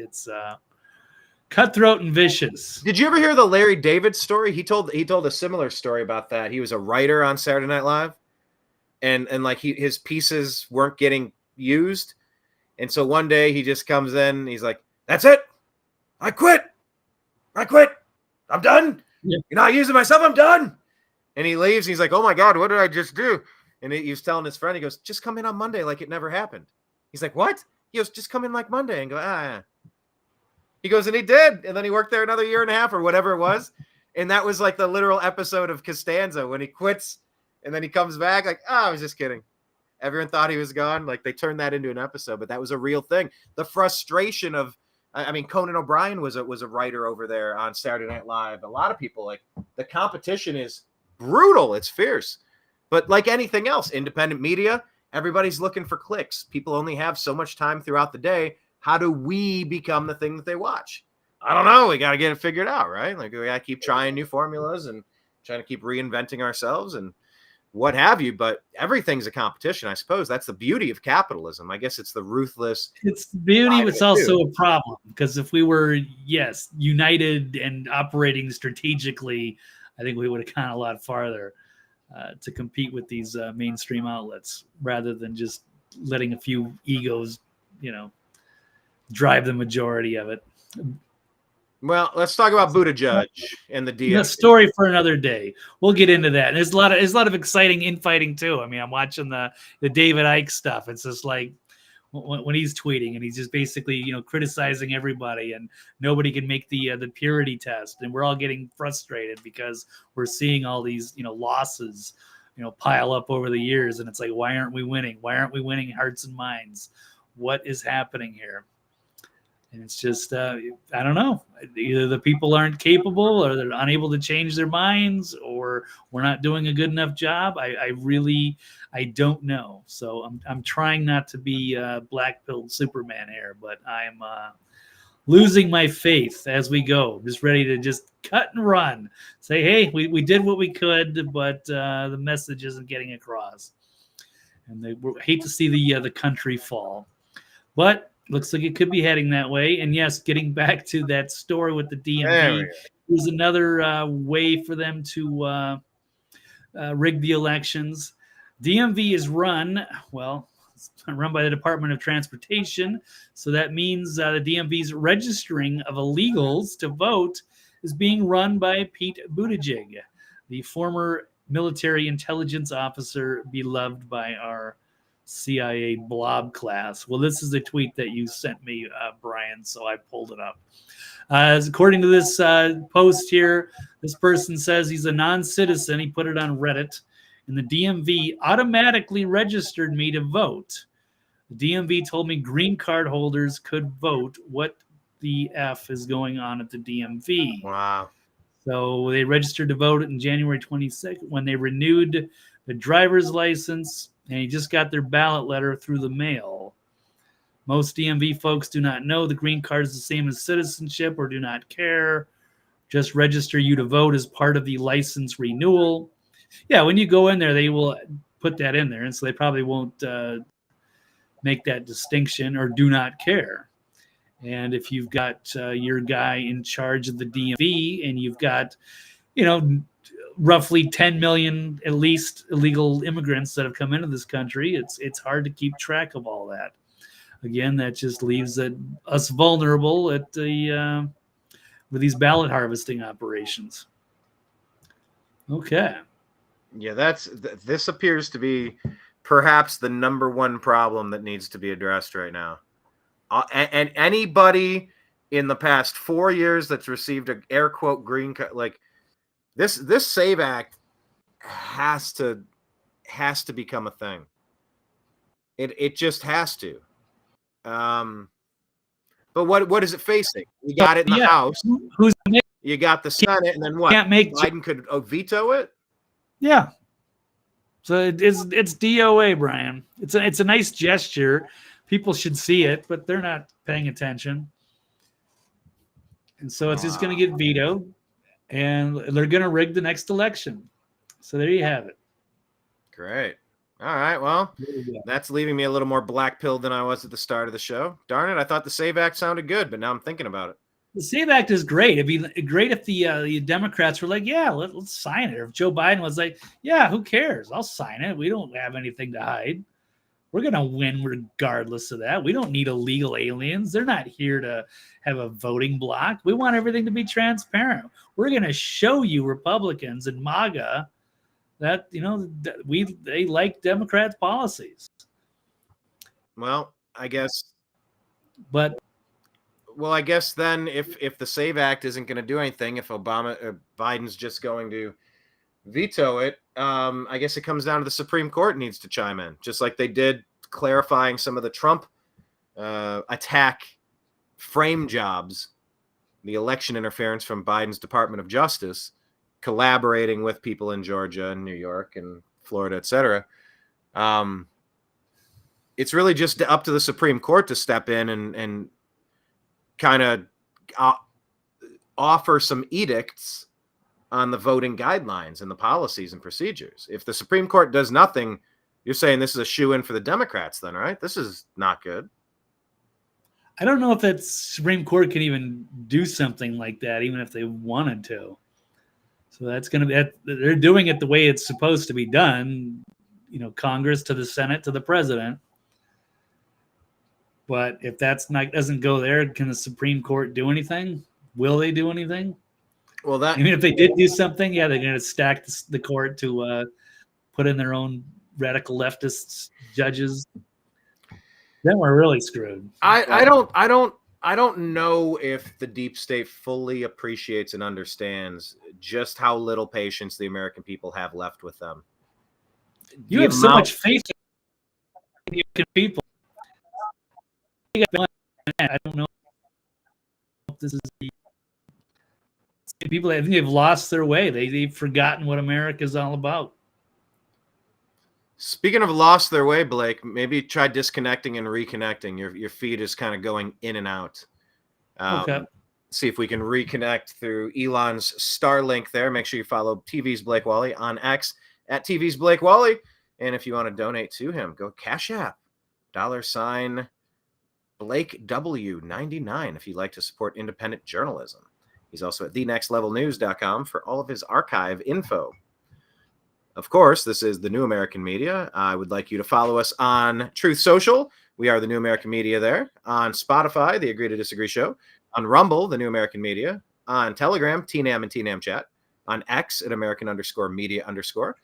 cutthroat and vicious. Did you ever hear the Larry David story? He told a similar story about that. He was a writer on Saturday Night Live, and like his pieces weren't getting used, and so one day he just comes in. And he's like, "That's it, I quit. I'm done. Yeah. You're not using myself. I'm done." And he leaves. And he's like, "Oh my God, what did I just do?" And he was telling his friend, he goes, "Just come in on Monday like it never happened." He's like, "What?" He goes, "Just come in like Monday," and go, He goes, and he did. And then he worked there another year and a half or whatever it was. And that was like the literal episode of Costanza when he quits and then he comes back like, I was just kidding. Everyone thought he was gone. Like they turned that into an episode, but that was a real thing. The frustration of, I mean, Conan O'Brien was a writer over there on Saturday Night Live. A lot of people, like, the competition is brutal. It's fierce. But like anything else, independent media, everybody's looking for clicks. People only have so much time throughout the day. How do we become the thing that they watch? I don't know. We got to get it figured out, right? Like we got to keep trying new formulas and trying to keep reinventing ourselves and what have you. But everything's a competition, I suppose. That's the beauty of capitalism. I guess it's the ruthless. It's the beauty, but it's also a problem because if we were, united and operating strategically, I think we would have gone a lot farther to compete with these mainstream outlets rather than just letting a few egos, drive the majority of it. Well, let's talk about Buttigieg and the DMV. A story for another day. We'll get into that. And there's a lot of exciting infighting too. I mean, I'm watching the David Icke stuff. It's just like when he's tweeting and he's just basically, criticizing everybody and nobody can make the purity test. And we're all getting frustrated because we're seeing all these, losses, pile up over the years. And it's like, why aren't we winning? Why aren't we winning hearts and minds? What is happening here? And it's just, I don't know. Either the people aren't capable or they're unable to change their minds or we're not doing a good enough job. I don't know. So I'm trying not to be black-pilled Superman here, but I'm losing my faith as we go. Just ready to just cut and run. Say, hey, we did what we could, but the message isn't getting across. And they hate to see the country fall. But looks like it could be heading that way. And yes, getting back to that story with the DMV is another way for them to rig the elections. DMV is run by the Department of Transportation. So that means the DMV's registering of illegals to vote is being run by Pete Buttigieg, the former military intelligence officer beloved by our CIA blob class. Well, this is the tweet that you sent me, Brian, so I pulled it up. According to this post here, this person says he's a non-citizen. He put it on Reddit, and the DMV automatically registered me to vote. The DMV told me green card holders could vote. What the F is going on at the DMV? Wow. So they registered to vote in January 22nd when they renewed the driver's license, and he just got their ballot letter through the mail. Most DMV folks do not know the green card is the same as citizenship or do not care. Just register you to vote as part of the license renewal. Yeah, when you go in there, they will put that in there, and so they probably won't make that distinction or do not care. And if you've got your guy in charge of the DMV and you've got, roughly 10 million at least illegal immigrants that have come into this country, it's hard to keep track of all that. Again, that just leaves us vulnerable at the with these ballot harvesting operations. Okay. Yeah, this appears to be perhaps the number one problem that needs to be addressed right now. And anybody in the past 4 years that's received a air quote green card, like this SAVE Act has to become a thing. It just has to. But what is it facing? You got it in the House. You got the Senate, and then what? Biden could veto it. Yeah. So it's DOA, Brian. It's a nice gesture. People should see it, but they're not paying attention. And so it's just going to get vetoed, and they're going to rig the next election. So there you have it. Great. All right. Well, that's leaving me a little more black-pilled than I was at the start of the show. Darn it. I thought the SAVE Act sounded good, but now I'm thinking about it. The SAVE Act is great. It'd be great if the Democrats were like, yeah, let's sign it. Or if Joe Biden was like, yeah, who cares? I'll sign it. We don't have anything to hide. We're going to win regardless of that. We don't need illegal aliens. They're not here to have a voting block. We want everything to be transparent. We're going to show you Republicans and MAGA that, they like Democrats' policies. Well, I guess. But. Well, I guess then if the SAVE Act isn't going to do anything, if Biden's just going to veto it, I guess it comes down to the Supreme Court needs to chime in, just like they did clarifying some of the Trump attack frame jobs, the election interference from Biden's Department of Justice, collaborating with people in Georgia and New York and Florida, etc. It's really just up to the Supreme Court to step in and kind of offer some edicts on the voting guidelines and the policies and procedures. If the Supreme Court does nothing, you're saying this is a shoe-in for the Democrats then, right? This is not good. I don't know if that Supreme Court can even do something like that, even if they wanted to. So that's going to be, they're doing it the way it's supposed to be done, Congress to the Senate to the president. But if doesn't go there, can the Supreme Court do anything? Will they do anything? Well, I mean, if they did do something, yeah, they're going to stack the court to put in their own radical leftist judges. Then we're really screwed. I don't know if the deep state fully appreciates and understands just how little patience the American people have left with them. You have so much faith in the American people. I don't know if this is the people. I think they've lost their way. They've forgotten what America's all about. Speaking of lost their way, Blake, maybe try disconnecting and reconnecting. Your feed is kind of going in and out. Okay. See if we can reconnect through Elon's Starlink there. Make sure you follow TV's Blake Walley on X at TV's Blake Walley. And if you want to donate to him, go Cash App, $. Blake W99 if you'd like to support independent journalism. He's also at thenextlevelnews.com for all of his archive info. Of course, this is the New American Media. I would like you to follow us on Truth Social. We are the New American Media there. On Spotify, the Agree to Disagree Show. On Rumble, the New American Media. On Telegram, TNAM and TNAM Chat. On X at American_Media_.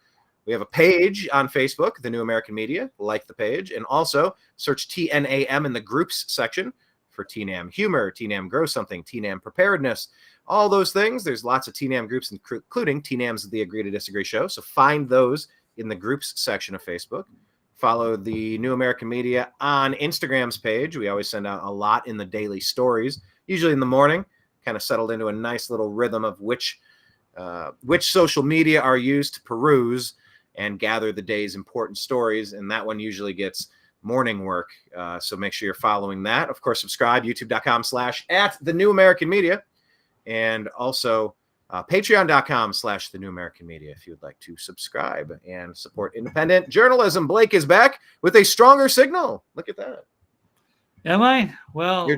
We have a page on Facebook, The New American Media. Like the page. And also search TNAM in the groups section for TNAM Humor, TNAM Grow Something, TNAM Preparedness, all those things. There's lots of TNAM groups, including TNAM's The Agree to Disagree Show. So find those in the groups section of Facebook. Follow the New American Media on Instagram's page. We always send out a lot in the daily stories, usually in the morning, kind of settled into a nice little rhythm of which social media are used to peruse and gather the day's important stories. And that one usually gets morning work. So make sure you're following that. Of course, subscribe, youtube.com/@thenewamericanmedia. And also patreon.com/thenewamericanmedia if you would like to subscribe and support independent journalism. Blake is back with a stronger signal. Look at that. Am I? Well,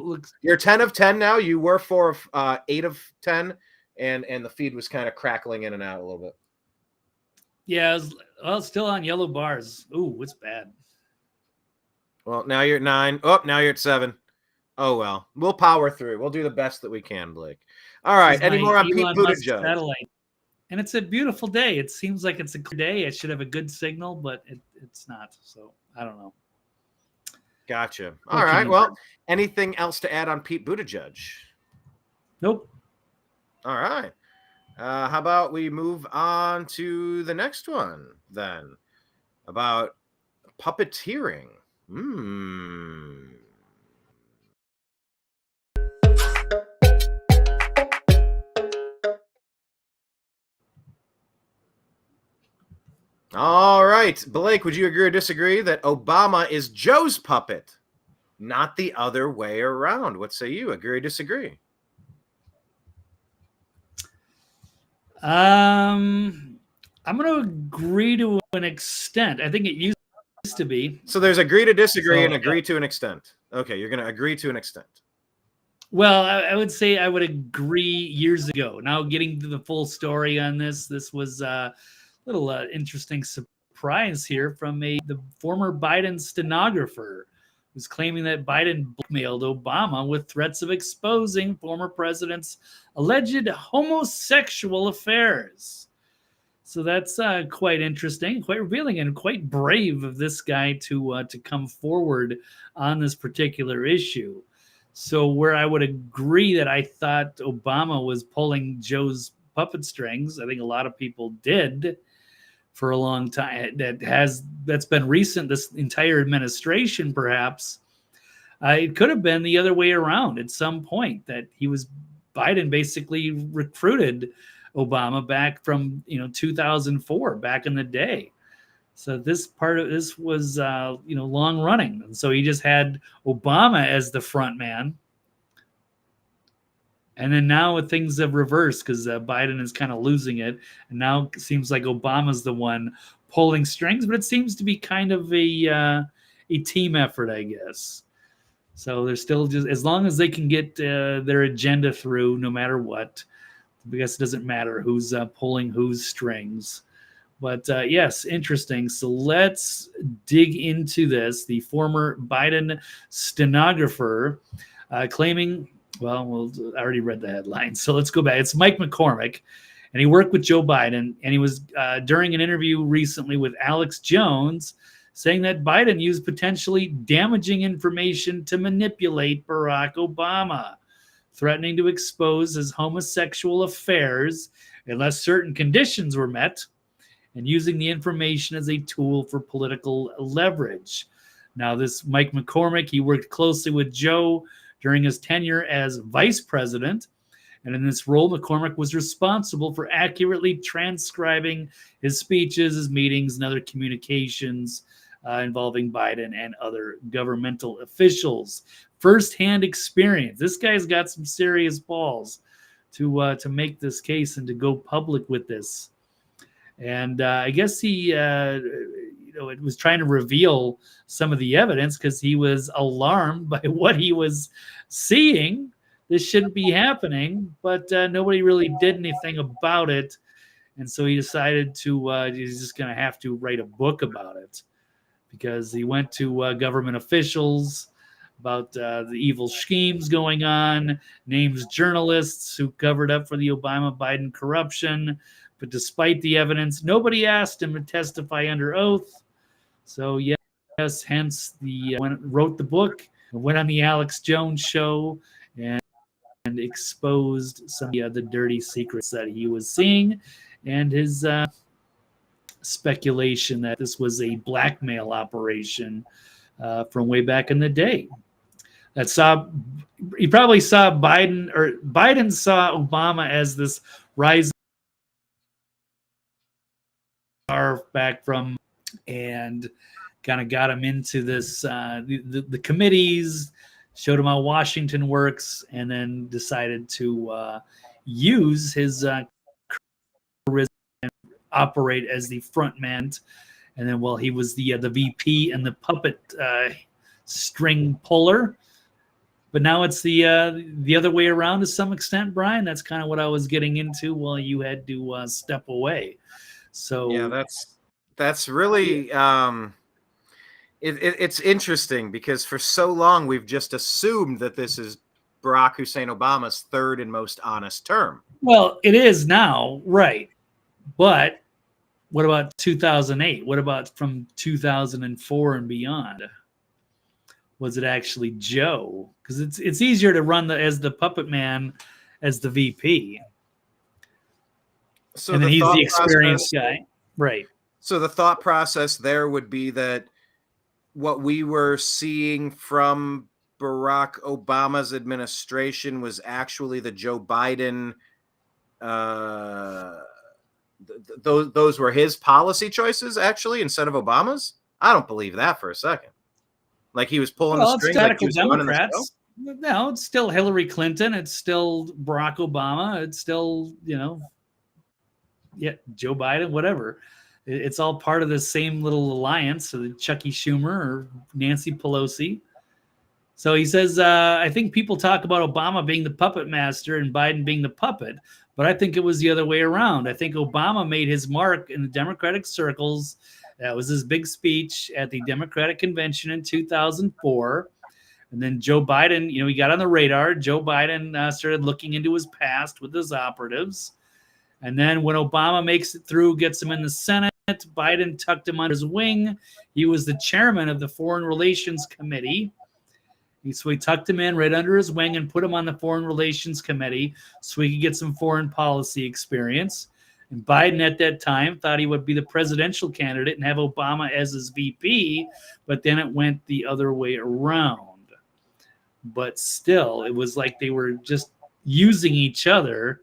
you're 10 of 10 now. You were 4 of 8 of 10. And the feed was kind of crackling in and out a little bit. Yeah, it's still on yellow bars. Ooh, it's bad. Well, now you're at 9. Oh, now you're at 7. Oh, well, we'll power through. We'll do the best that we can, Blake. All This right. is Any my more on Pete Elon Musk Buttigieg? satellite. And it's a beautiful day. It seems like it's a good day. It should have a good signal, but it's not. So I don't know. Gotcha. All What can right. you Well, do? anything else to add on Pete Buttigieg? Nope. All right. How about we move on to the next one then about puppeteering? All right. Blake, would you agree or disagree that Obama is Joe's puppet, not the other way around? What say you? Agree or disagree? I'm going to agree to an extent. I think it used to be. So there's agree to disagree So, and agree to an extent. Okay, you're going to agree to an extent. Well, I would say I would agree years ago. Now, getting to the full story on this was a little interesting surprise here from the former Biden stenographer who's claiming that Biden blackmailed Obama with threats of exposing former president's alleged homosexual affairs. So that's quite interesting, quite revealing, and quite brave of this guy to come forward on this particular issue. So where I would agree that I thought Obama was pulling Joe's puppet strings, I think a lot of people did for a long time. That's been recent. This entire administration, perhaps, it could have been the other way around at some point. That Biden basically recruited Obama back from 2004, back in the day. So this part of this was long running, and so he just had Obama as the front man. And then now things have reversed because Biden is kind of losing it, and now it seems like Obama's the one pulling strings. But it seems to be kind of a team effort, I guess. So they're still just, as long as they can get their agenda through, no matter what. I guess it doesn't matter who's pulling whose strings. But yes, interesting. So let's dig into this. The former Biden stenographer claiming, well, I already read the headline. So let's go back. It's Mike McCormick, and he worked with Joe Biden. And he was during an interview recently with Alex Jones saying that Biden used potentially damaging information to manipulate Barack Obama, threatening to expose his homosexual affairs unless certain conditions were met, and using the information as a tool for political leverage. Now, this Mike McCormick, he worked closely with Joe during his tenure as vice president. And in this role, McCormick was responsible for accurately transcribing his speeches, his meetings, and other communications involving Biden and other governmental officials. First-hand experience. This guy's got some serious balls to make this case and to go public with this. And I guess he, it was trying to reveal some of the evidence because he was alarmed by what he was seeing. This shouldn't be happening, but nobody really did anything about it. And so he decided he's just going to have to write a book about it, because he went to government officials about the evil schemes going on, names journalists who covered up for the Obama-Biden corruption. But despite the evidence, nobody asked him to testify under oath. So yes, hence wrote the book, went on the Alex Jones show, and exposed some of the dirty secrets that he was seeing, and his speculation that this was a blackmail operation from way back in the day. He probably saw Biden saw Obama as this rising star back from, and kind of got him into this the committees, showed him how Washington works, and then decided to use his charisma and operate as the front man. And then while he was the VP and the puppet string puller. But now it's the other way around to some extent, Brian. That's kind of what I was getting into while you had to step away. So yeah, that's really it's interesting, because for so long we've just assumed that this is Barack Hussein Obama's third and most honest term. Well, it is now, right? But what about 2008? What about from 2004 and beyond? Was it actually Joe? Because it's easier to run as the puppet man as the VP. So and then he's the process, experienced guy. Right. So the thought process there would be that what we were seeing from Barack Obama's administration was actually the Joe Biden. Those were his policy choices, actually, instead of Obama's. I don't believe that for a second. Like he was pulling the strings. Like he was Democrats. No, it's still Hillary Clinton. It's still Barack Obama. It's still, Joe Biden, whatever. It's all part of the same little alliance, so Chucky Schumer or Nancy Pelosi. So he says, I think people talk about Obama being the puppet master and Biden being the puppet, but I think it was the other way around. I think Obama made his mark in the Democratic circles. That was his big speech at the Democratic convention in 2004. And then Joe Biden, he got on the radar. Joe Biden started looking into his past with his operatives. And then when Obama makes it through, gets him in the Senate, Biden tucked him under his wing. He was the chairman of the Foreign Relations Committee. So he tucked him in right under his wing and put him on the Foreign Relations Committee so he could get some foreign policy experience. And Biden at that time thought he would be the presidential candidate and have Obama as his VP, but then it went the other way around. But still, it was like they were just using each other.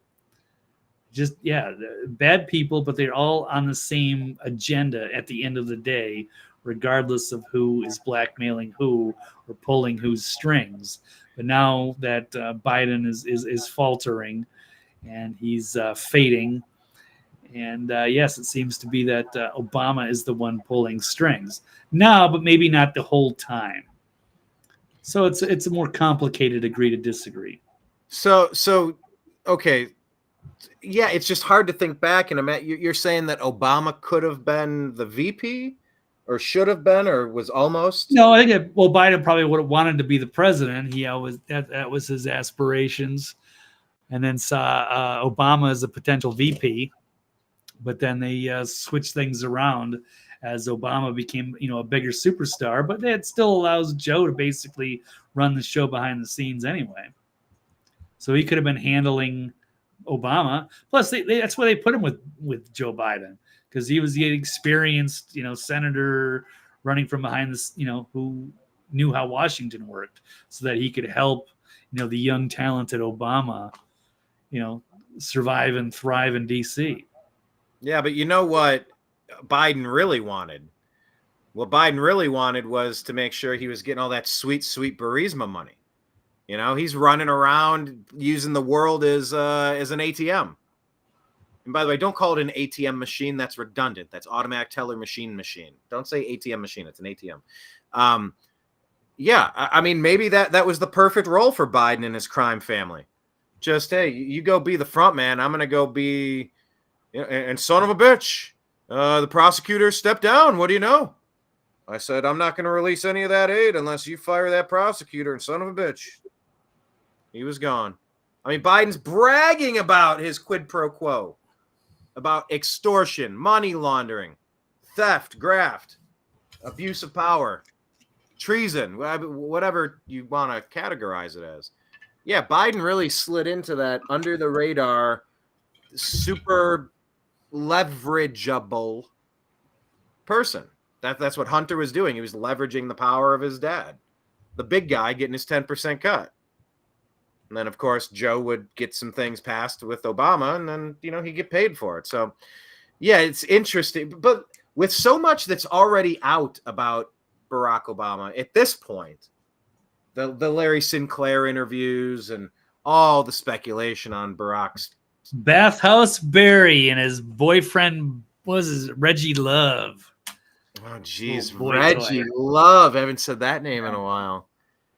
Bad people, but they're all on the same agenda at the end of the day, regardless of who is blackmailing who or pulling whose strings. But now that Biden is faltering and he's fading, and yes, it seems to be that Obama is the one pulling strings now, but maybe not the whole time. So it's a more complicated agree to disagree. So okay. Yeah, it's just hard to think back. And you're saying that Obama could have been the VP or should have been or was almost? No, I think Biden probably would have wanted to be the president. He always that was his aspirations. And then saw Obama as a potential VP. But then they switched things around as Obama became, a bigger superstar. But it still allows Joe to basically run the show behind the scenes anyway. So he could have been handling Obama. Plus, that's why they put him with Joe Biden, because he was the experienced, senator running from behind this, who knew how Washington worked, so that he could help, the young, talented Obama, survive and thrive in D.C. Yeah, but you know what Biden really wanted? What Biden really wanted was to make sure he was getting all that sweet, sweet Burisma money. He's running around using the world as an ATM. And by the way, don't call it an ATM machine. That's redundant. That's automatic teller machine. Don't say ATM machine. It's an ATM. Yeah, I mean, maybe that was the perfect role for Biden and his crime family. Just, hey, you go be the front man. I'm going to go be, and son of a bitch, the prosecutor stepped down. What do you know? I said, I'm not going to release any of that aid unless you fire that prosecutor, and son of a bitch. He was gone. I mean, Biden's bragging about his quid pro quo, about extortion, money laundering, theft, graft, abuse of power, treason, whatever you want to categorize it as. Yeah, Biden really slid into that under the radar, super leverageable person. That's what Hunter was doing. He was leveraging the power of his dad, the big guy getting his 10% cut. And then, of course, Joe would get some things passed with Obama, and then, he'd get paid for it. So, yeah, it's interesting. But with so much that's already out about Barack Obama at this point, the Larry Sinclair interviews and all the speculation on Barack's Bathhouse Barry and his boyfriend, Reggie Love. Oh, geez, Reggie Love. I haven't said that name in a while.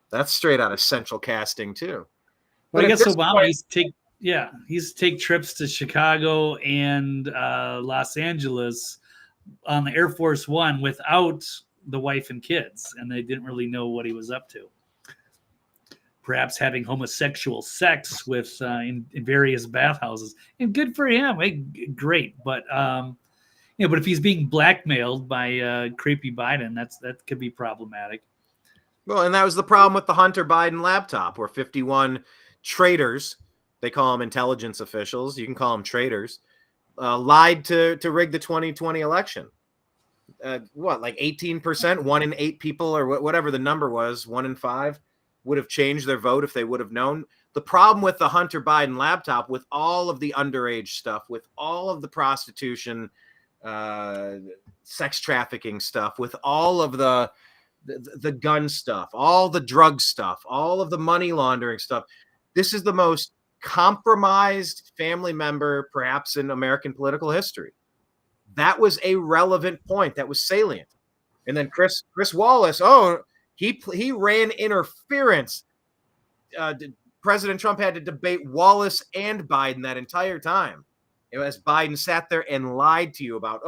That's straight out of Central Casting, too. But I guess Obama he's take trips to Chicago and Los Angeles on the Air Force One without the wife and kids, and they didn't really know what he was up to. perhaps having homosexual sex with in various bathhouses. And good for him. Hey, great. But but if he's being blackmailed by creepy Biden, that could be problematic. Well, and that was the problem with the Hunter Biden laptop, where 51 traitors, they call them intelligence officials, you can call them traitors, lied to rig the 2020 election. Like 18%, 1 in 8 people, or whatever the number was, 1 in 5 would have changed their vote if they would have known. The problem with the Hunter Biden laptop, with all of the underage stuff, with all of the prostitution, sex trafficking stuff, with all of the gun stuff, all the drug stuff, all of the money laundering stuff, this is the most compromised family member perhaps in American political history. That was a relevant point. That was salient. And then Chris Wallace, he ran interference. President Trump had to debate Wallace and Biden that entire time, as Biden sat there and lied to you about,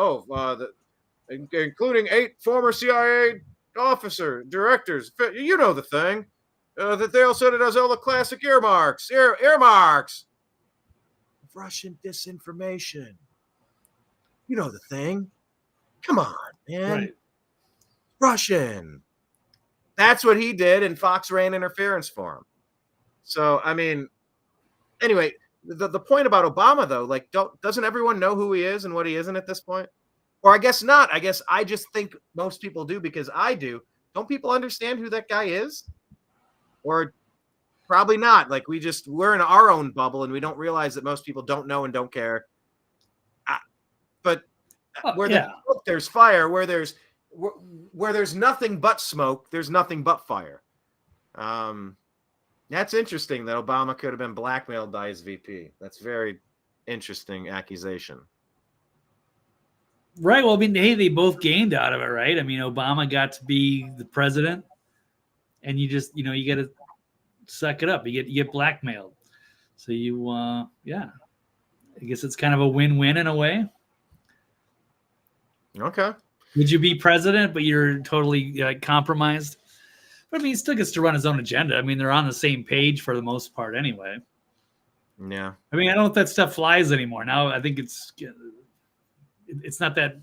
including 8 former CIA officer directors. You know the thing, that they all said it has all the classic earmarks. Russian disinformation. You know the thing. Come on, man. Right. Russian. That's what he did, and Fox ran interference for him. So, I mean, anyway, the point about Obama, though, like, doesn't everyone know who he is and what he isn't at this point? Or I guess not. I guess I just think most people do, because I do. Don't people understand who that guy is? Or probably not. Like, we're in our own bubble and we don't realize that most people don't know and don't care. But where there's smoke, there's fire. Where there's nothing but smoke, there's nothing but fire. That's interesting that Obama could have been blackmailed by his VP. That's very interesting accusation. Right. Well, I mean, hey, they both gained out of it, right? I mean, Obama got to be the president, and you just, you got to suck it up. You get blackmailed. So I guess it's kind of a win-win in a way. Okay. Would you be president, but you're totally compromised? But I mean, he still gets to run his own agenda. I mean, they're on the same page for the most part anyway. Yeah. I mean, I don't know if that stuff flies anymore. Now I think it's not that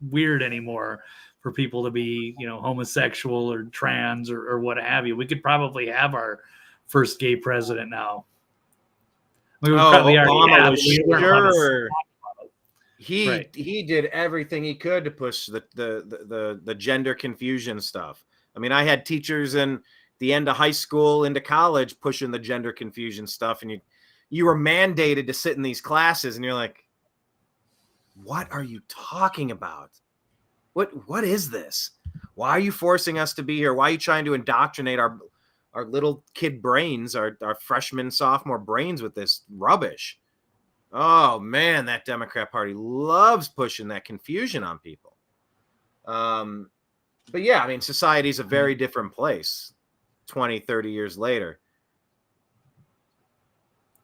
weird anymore for people to be, homosexual or trans or what have you. We could probably have our first gay president now. We would probably already have. Sure. He did everything he could to push the gender confusion stuff. I mean, I had teachers in the end of high school into college pushing the gender confusion stuff, and you were mandated to sit in these classes, and you're like, what are you talking about? What is this? Why are you forcing us to be here? Why are you trying to indoctrinate our little kid brains, our freshman, sophomore brains with this rubbish? Oh man, that Democrat Party loves pushing that confusion on people. But yeah, I mean, society's a very different place 20, 30 years later.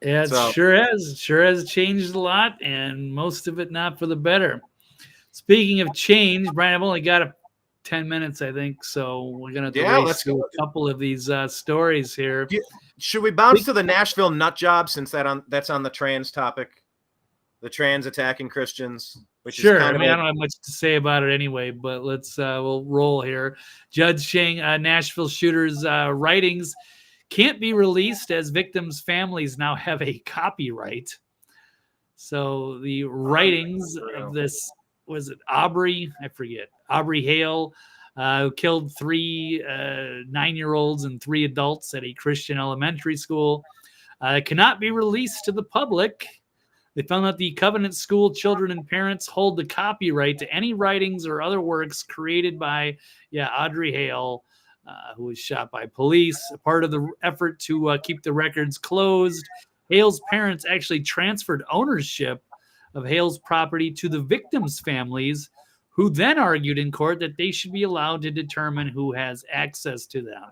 Yeah, it sure has changed a lot, and most of it not for the better. Speaking of change, Brian, I've only got 10 minutes, I think, so we're going to race through a couple of these stories here. Should we bounce to the Nashville nut job, since that's on the trans topic? The trans attacking Christians? Sure. I don't have much to say about it anyway, but we'll roll here. Judge saying Nashville shooter's writings can't be released as victims' families now have a copyright. So the writings of this, was it Aubrey? I forget. Aubrey Hale, who killed 3 9-year-olds and 3 adults at a Christian elementary school, cannot be released to the public. They found that the Covenant School children and parents hold the copyright to any writings or other works created by, Audrey Hale, who was shot by police. A part of the effort to keep the records closed, Hale's parents actually transferred ownership of Hale's property to the victims' families, who then argued in court that they should be allowed to determine who has access to them.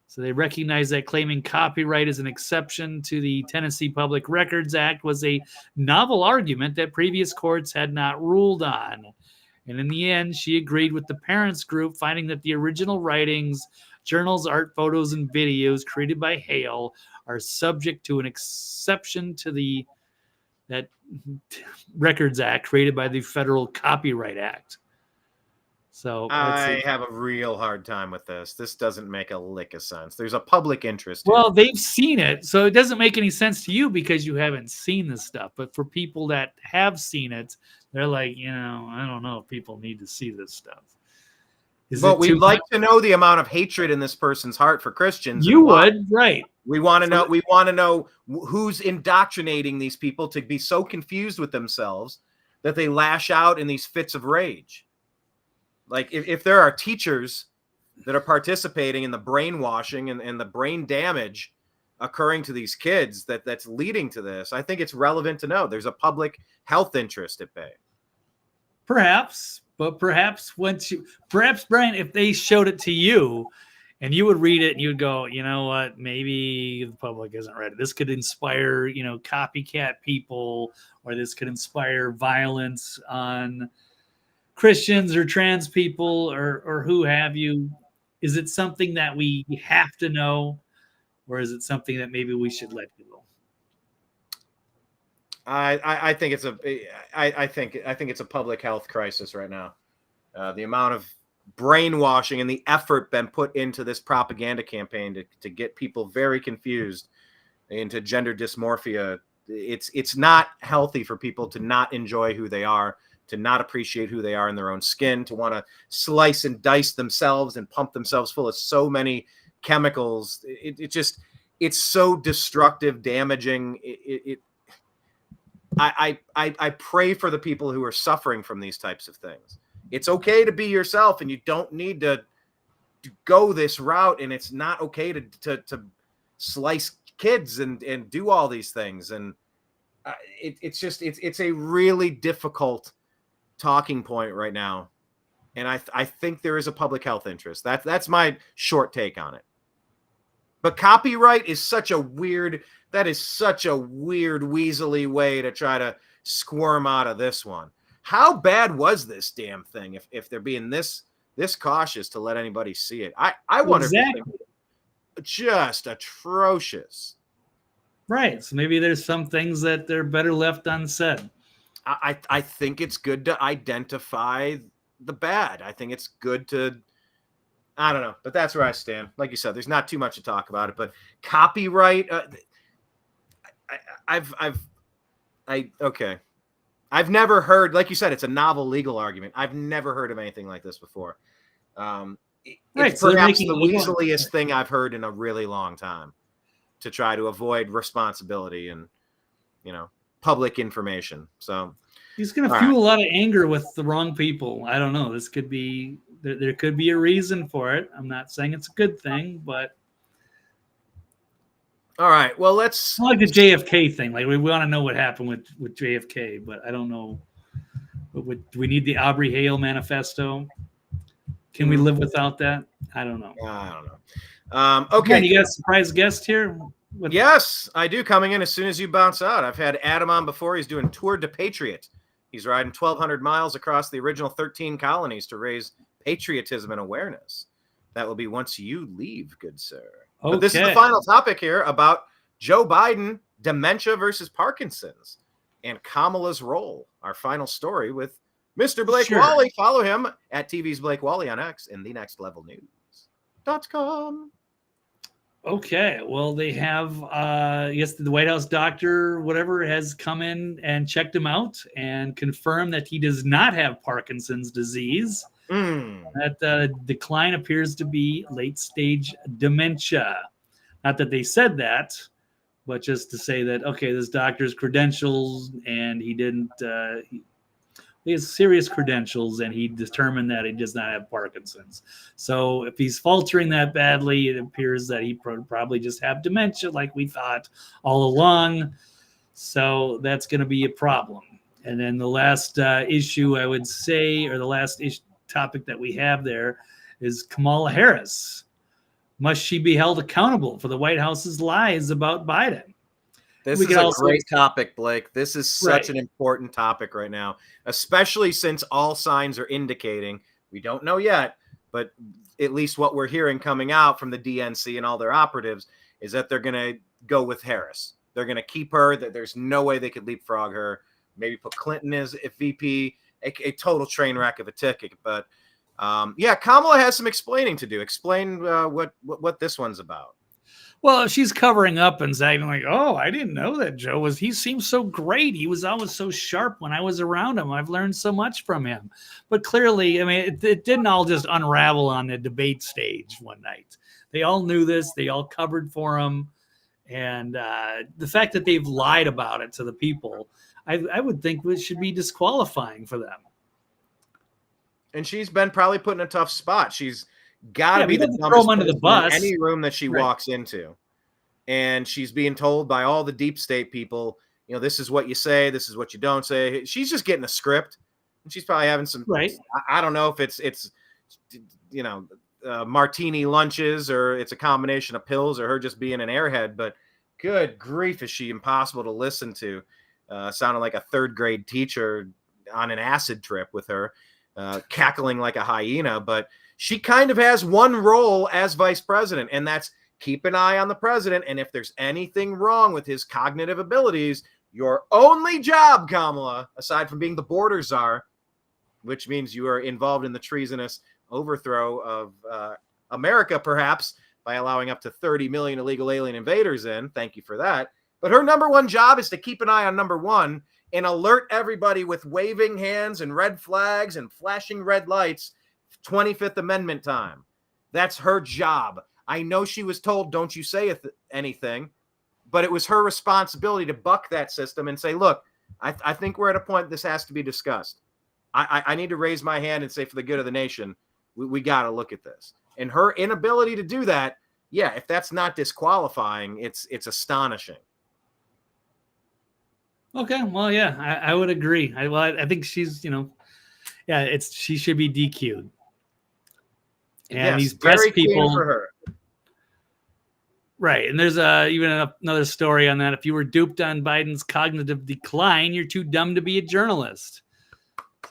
So they recognize that claiming copyright as an exception to the Tennessee Public Records Act was a novel argument that previous courts had not ruled on. And in the end, she agreed with the parents group, finding that the original writings Journals, art, photos, and videos created by Hale are subject to an exception to that Records Act created by the Federal Copyright Act. So I have a real hard time with this. This doesn't make a lick of sense. There's a public interest. Well, they've seen it, so it doesn't make any sense to you because you haven't seen this stuff. But for people that have seen it, they're like, I don't know if people need to see this stuff. But we'd like to know the amount of hatred in this person's heart for Christians. You would, right? We want to know. We want to know who's indoctrinating these people to be so confused with themselves that they lash out in these fits of rage. Like if there are teachers that are participating in the brainwashing and the brain damage occurring to these kids that's leading to this, I think it's relevant to know there's a public health interest at bay. Perhaps, but perhaps Brian, if they showed it to you and you would read it and you would go, you know what, maybe the public isn't ready. This could inspire, copycat people, or this could inspire violence on Christians or trans people or who have you. Is it something that we have to know, or is it something that maybe we should let go? I think it's a public health crisis right now. The amount of brainwashing and the effort been put into this propaganda campaign to get people very confused into gender dysmorphia. It's not healthy for people to not enjoy who they are, to not appreciate who they are in their own skin, to want to slice and dice themselves and pump themselves full of so many chemicals. It's so destructive, damaging. I pray for the people who are suffering from these types of things. It's okay to be yourself, and you don't need to go this route. And it's not okay to slice kids and do all these things. And it's a really difficult talking point right now, and I think there is a public health interest. That's my short take on it. But copyright is such a weird weaselly way to try to squirm out of this one. How bad was this damn thing if they're being this cautious to let anybody see it? I wonder exactly. if just atrocious. Right. So maybe there's some things that they're better left unsaid. I think it's good to identify the bad. I think it's good to, I don't know, but that's where I stand. Like you said, there's not too much to talk about it, but copyright, okay. I've never heard, like you said, it's a novel legal argument. I've never heard of anything like this before. It's so perhaps the weaseliest thing I've heard in a really long time to try to avoid responsibility and, public information. So he's going to fuel a lot of anger with the wrong people. I don't know. This could be, there could be a reason for it. I'm not saying it's a good thing, but. All right. Well, let's. Like the JFK thing. Like we want to know what happened with JFK, but I don't know. Do we need the Aubrey Hale manifesto? Can we live without that? I don't know. I don't know. Okay. You got a surprise guest here? Yes, I do. Coming in as soon as you bounce out. I've had Adam on before. He's doing Tour de Patriot. He's riding 1,200 miles across the original 13 colonies to raise patriotism and awareness. That will be once you leave, good sir. Okay. But this is the final topic here about Joe Biden, dementia versus Parkinson's, and Kamala's role. Our final story with Mr. Blake Walley. Follow him at TV's Blake Walley on X and thenextlevelnews.com. Okay, well, they have, yes, the White House doctor, whatever, has come in and checked him out and confirmed that he does not have Parkinson's disease. That decline appears to be late-stage dementia. Not that they said that, but just to say that, okay, this doctor's credentials, and he didn't, he has serious credentials, and he determined that he does not have Parkinson's. So if he's faltering that badly, it appears that he probably just have dementia like we thought all along. So that's going to be a problem. And then the last issue, I would say, or the last topic that we have there is Kamala Harris. Must she be held accountable for the White House's lies about Biden? This is a great topic, Blake. This is such an important topic right now, especially since all signs are indicating, we don't know yet, But at least what we're hearing coming out from the DNC and all their operatives is that they're going to go with Harris. They're going to keep her. That there's no way they could leapfrog her. Maybe put Clinton as VP. A total train wreck of a ticket. But yeah, Kamala has some explaining to do. Explain what this one's about. Well, if she's covering up and saying like, "Oh, I didn't know that Joe was. He seems so great. He was always so sharp when I was around him. I've learned so much from him." But clearly, I mean, it didn't all just unravel on the debate stage one night. They all knew this. They all covered for him, and the fact that they've lied about it to the people, I would think it should be disqualifying for them. And she's been probably put in a tough spot. She's got to be the throw them under the dumbest bus. in any room that she walks into. And she's being told by all the deep state people, you know, this is what you say, this is what you don't say. She's just getting a script. And she's probably having some, I don't know if it's you know, martini lunches or it's a combination of pills or her just being an airhead. But good grief, is she impossible to listen to. Sounded like a third grade teacher on an acid trip with her, cackling like a hyena. But she kind of has one role as vice president, and that's keep an eye on the president. And if there's anything wrong with his cognitive abilities, your only job, Kamala, aside from being the border czar, which means you are involved in the treasonous overthrow of America, perhaps by allowing up to 30 million illegal alien invaders in. Thank you for that. But her number one job is to keep an eye on number one and alert everybody with waving hands and red flags and flashing red lights. 25th Amendment time. That's her job. I know she was told, don't you say anything, but it was her responsibility to buck that system and say, look, I think we're at a point this has to be discussed. I need to raise my hand and say, for the good of the nation, we got to look at this. And her inability to do that, yeah, if that's not disqualifying, it's astonishing. Okay, well, yeah, I would agree. I think she's, you know, yeah, she should be DQ'd. And yes, these press people, for her. Right? And there's even another story on that. If you were duped on Biden's cognitive decline, you're too dumb to be a journalist.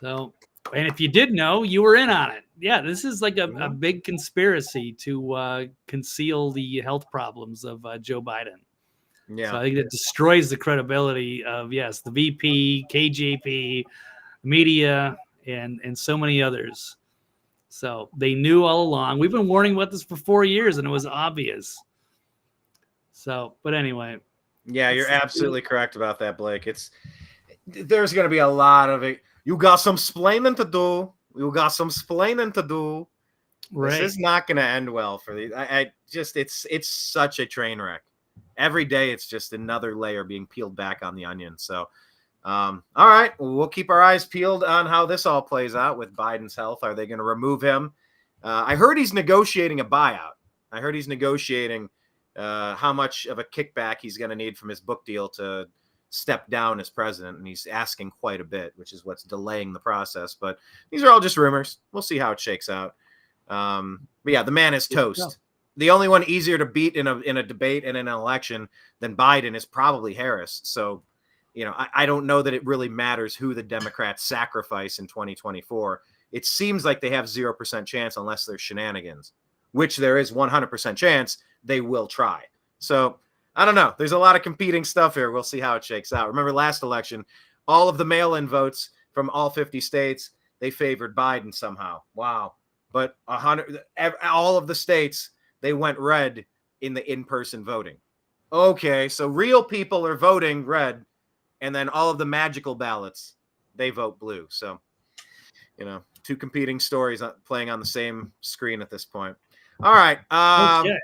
So, and if you did know, you were in on it. Yeah, this is like a big conspiracy to conceal the health problems of Joe Biden. Yeah, so I think it destroys the credibility of the VP, KJP, media, and so many others. So they knew all along. We've been warning about this for 4 years, and it was obvious. So, but anyway. Yeah, you're absolutely correct about that, Blake. There's going to be a lot of it. You got some splaining to do. You got some splaining to do. Right. This is not going to end well for these. It's such a train wreck. Every day, it's just another layer being peeled back on the onion. So, all right, we'll keep our eyes peeled on how this all plays out with Biden's health. Are they going to remove him? I heard he's negotiating a buyout. I heard he's negotiating how much of a kickback he's going to need from his book deal to step down as president. And he's asking quite a bit, which is what's delaying the process. But these are all just rumors. We'll see how it shakes out. But yeah, the man is toast. The only one easier to beat in a debate and in an election than Biden is probably Harris. So, you know, I don't know that it really matters who the Democrats sacrifice in 2024. It seems like they have 0% chance unless there's shenanigans, which there is 100% chance they will try. So I don't know. There's a lot of competing stuff here. We'll see how it shakes out. Remember last election, all of the mail-in votes from all 50 states, they favored Biden somehow. Wow. But all of the states, they went red in the in-person voting. Okay, so real people are voting red, and then all of the magical ballots, they vote blue. So, you know, two competing stories playing on the same screen at this point. All right. Okay.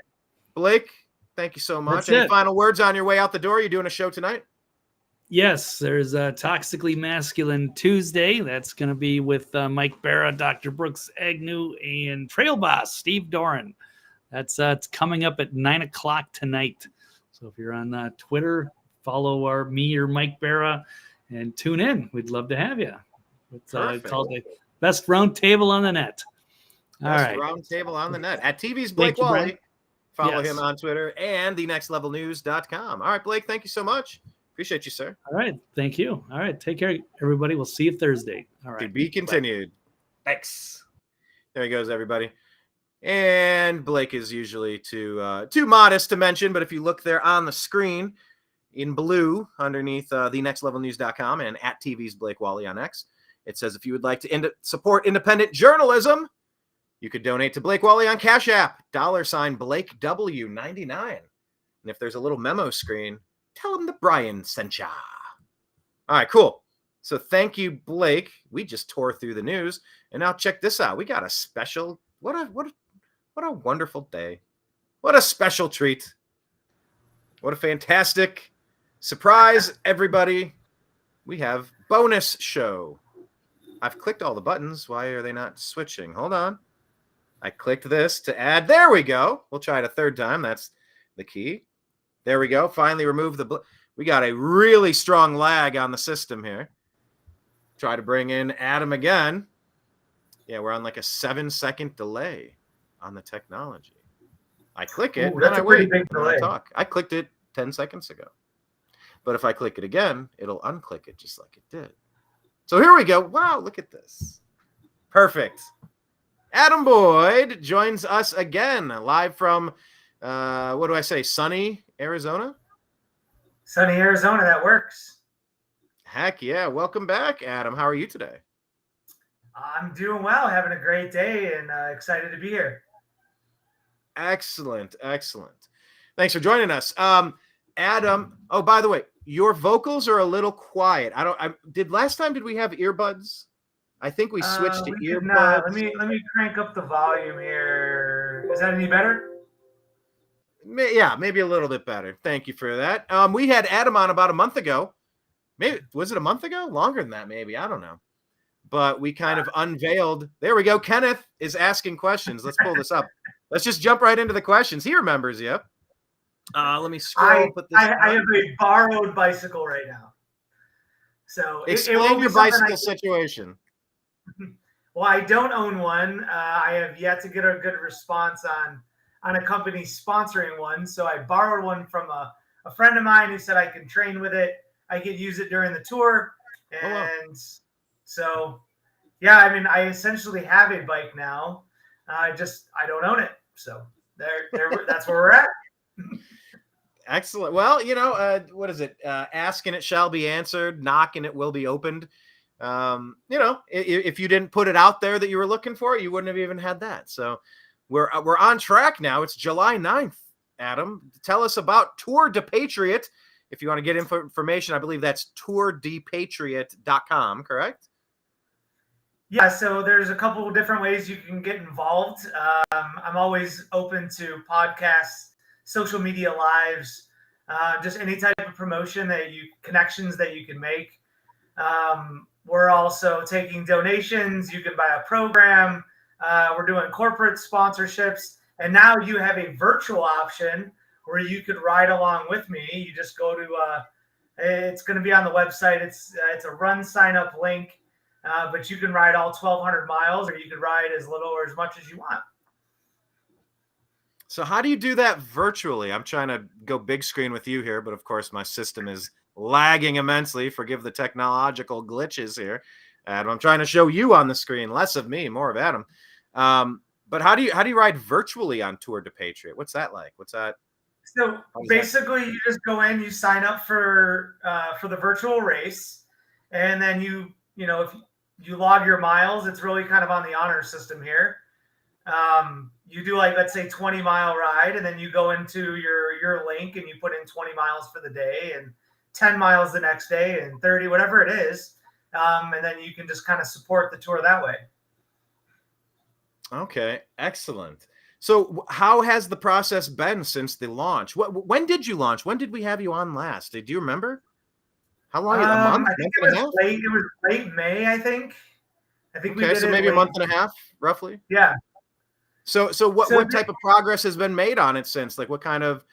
Blake, thank you so much. Any final words on your way out the door? You're doing a show tonight? Yes, there's a Toxically Masculine Tuesday. That's going to be with Mike Barra, Dr. Brooks Agnew, and Trail Boss Steve Doran. That's it's coming up at 9:00 tonight. So if you're on Twitter, follow me or Mike Barra and tune in. We'd love to have you. It's called the Best Round Table on the Net. Best Round Table on the Net at TV's Blake Walley. Follow him on Twitter and thenextlevelnews.com. All right, Blake, thank you so much. Appreciate you, sir. All right. Thank you. All right. Take care, everybody. We'll see you Thursday. All right. To be continued. Bye. Thanks. There he goes, everybody. And Blake is usually too modest to mention, but if you look there on the screen in blue underneath thenextlevelnews.com and at TV's Blake Walley on X, it says if you would like to support independent journalism, you could donate to Blake Walley on Cash App, $Blake W99. And if there's a little memo screen, tell him that Brian sent ya. All right, cool. So thank you, Blake. We just tore through the news, and now check this out. We got a special. What a wonderful day. What a special treat. What a fantastic surprise, everybody. We have bonus show. I've clicked all the buttons. Why are they not switching? Hold on. I clicked this to add. There we go. We'll try it a third time. That's the key. There we go. Finally remove the... We got a really strong lag on the system here. Try to bring in Adam again. Yeah, we're on like a 7-second delay on the technology. I click it, and I wait, and I talk. I clicked it 10 seconds ago. But if I click it again, it'll unclick it just like it did. So here we go. Wow, look at this. Perfect. Adam Boyd joins us again, live from, what do I say, sunny Arizona? Sunny Arizona, that works. Heck yeah. Welcome back, Adam. How are you today? I'm doing well, having a great day, and excited to be here. Excellent. Thanks for joining us. Adam, oh, by the way, your vocals are a little quiet. Last time did we have earbuds? I think we switched to earbuds. Let me crank up the volume here. Is that any better? Yeah, maybe a little bit better. Thank you for that. We had Adam on about a month ago. Maybe was it a month ago? Longer than that, maybe. I don't know. But we kind of unveiled. There we go. Kenneth is asking questions. Let's pull this up. Let's just jump right into the questions. He remembers you. Let me scroll. I have a borrowed bicycle right now. So explain your bicycle situation. Well, I don't own one. I have yet to get a good response on a company sponsoring one. So I borrowed one from a friend of mine who said I can train with it. I could use it during the tour. And so, yeah, I mean, I essentially have a bike now. I don't own it. So that's where we're at. Excellent. Well, what is it? Ask and it shall be answered. Knock and it will be opened. If you didn't put it out there that you were looking for, you wouldn't have even had that. So we're on track now. It's July 9th, Adam. Tell us about Tour de Patriot. If you want to get information, I believe that's tourdepatriot.com, correct? Yeah, so there's a couple of different ways you can get involved. I'm always open to podcasts, social media lives, just any type of promotion connections that you can make. We're also taking donations. You can buy a program. We're doing corporate sponsorships. And now you have a virtual option where you could ride along with me. You just go to, it's going to be on the website. It's a run sign up link, but you can ride all 1,200 miles, or you could ride as little or as much as you want. So how do you do that virtually? I'm trying to go big screen with you here, but of course my system is lagging immensely. Forgive the technological glitches here. And I'm trying to show you on the screen, less of me, more of Adam. But how do you ride virtually on Tour de Patriot? What's that like? What's that? So basically, you just go in, you sign up for the virtual race, and then if you log your miles, it's really kind of on the honor system here. You do let's say 20-mile ride, and then you go into your link and you put in 20 miles for the day and 10 miles the next day and 30, whatever it is. And then you can just kind of support the tour that way. Okay, excellent. So how has the process been since the launch? When did you launch? When did we have you on last? Do you remember? How long? A month? I think it was late May, I think. Okay, we did so maybe a month and a half, roughly? Yeah. So what type of progress has been made on it since? Like what kind of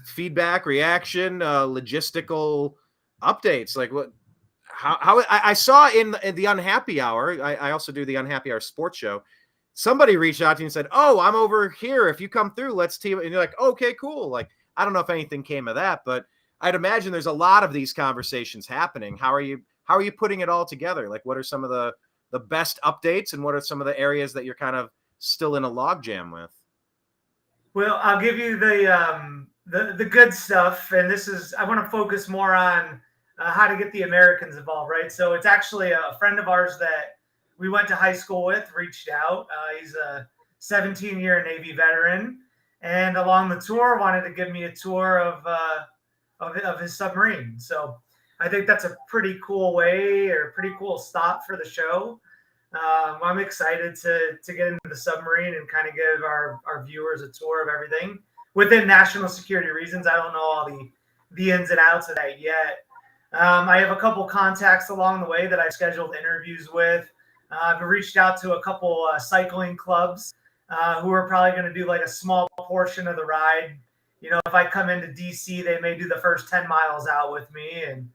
feedback, reaction, logistical updates? Like how I saw in the Unhappy Hour, I also do the Unhappy Hour sports show. Somebody reached out to you and said, "Oh, I'm over here. If you come through, let's team." And you're like, "Okay, cool." Like, I don't know if anything came of that, but I'd imagine there's a lot of these conversations happening. How are you putting it all together? Like, what are some of the best updates, and what are some of the areas that you're kind of still in a logjam with? Well, I'll give you the good stuff, and this is I want to focus more on how to get the Americans involved, right? So it's actually a friend of ours that we went to high school with reached out. He's a 17-year Navy veteran, and along the tour wanted to give me a tour of his submarine. So I think that's a pretty cool way or pretty cool stop for the show. I'm excited to get into the submarine and kind of give our viewers a tour of everything within national security reasons. I don't know all the ins and outs of that yet. I have a couple contacts along the way that I've scheduled interviews with. I've reached out to a couple cycling clubs who are probably going to do like a small portion of the ride. You know, if I come into DC, they may do the first 10 miles out with me, and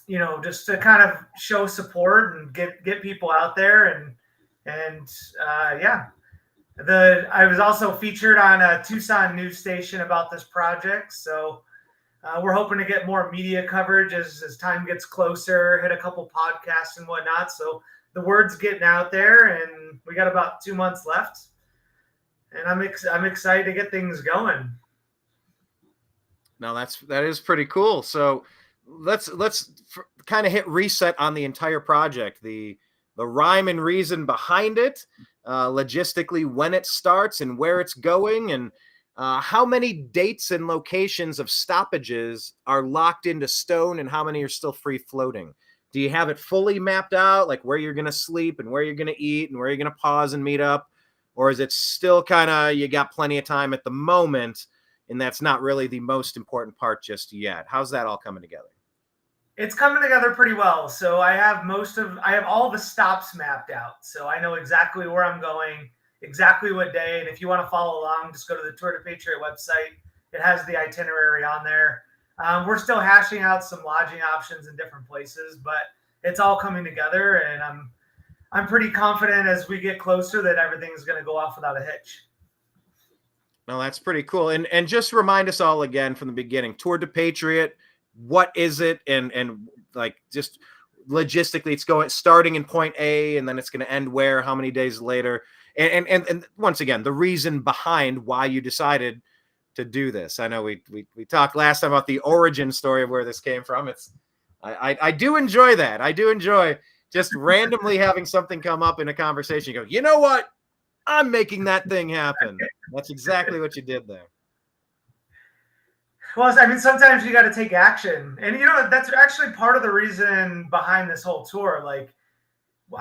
you know, just to kind of show support and get people out there. And yeah, I was also featured on a Tucson news station about this project. So we're hoping to get more media coverage as time gets closer, hit a couple podcasts and whatnot. So the word's getting out there, and we got about 2 months left, and I'm excited to get things going. No, that is pretty cool. So let's kind of hit reset on the entire project, the rhyme and reason behind it, logistically when it starts and where it's going, and how many dates and locations of stoppages are locked into stone and how many are still free floating. Do you have it fully mapped out, like where you're going to sleep and where you're going to eat and where you're going to pause and meet up? Or is it still kind of, you got plenty of time at the moment and that's not really the most important part just yet? How's that all coming together? It's coming together pretty well. So I have all the stops mapped out. So I know exactly where I'm going, exactly what day. And if you want to follow along, just go to the Tour de Patriot website. It has the itinerary on there. We're still hashing out some lodging options in different places, but it's all coming together. And I'm pretty confident as we get closer that everything's going to go off without a hitch. No, that's pretty cool. And just remind us all again from the beginning, Tour de Patriot, what is it? And like just logistically, it's starting in point A and then it's going to end where, how many days later? And once again, the reason behind why you decided to do this. I know we talked last time about the origin story of where this came from. I do enjoy that. I do enjoy just randomly having something come up in a conversation. You go, you know what? I'm making that thing happen. That's exactly what you did there. Well, I mean, sometimes you got to take action. And, you know, that's actually part of the reason behind this whole tour. Like,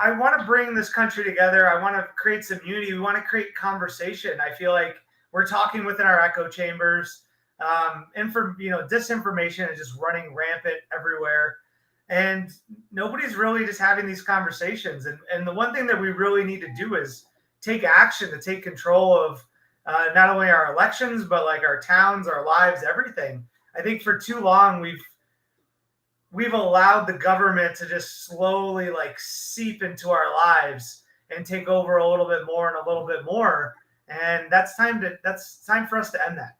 I want to bring this country together. I want to create some unity. We want to create conversation. I feel like we're talking within our echo chambers. Disinformation is just running rampant everywhere. And nobody's really just having these conversations. And the one thing that we really need to do is take action to take control of not only our elections, but like our towns, our lives, everything. I think for too long, we've allowed the government to just slowly like seep into our lives and take over a little bit more and a little bit more. And that's time for us to end that.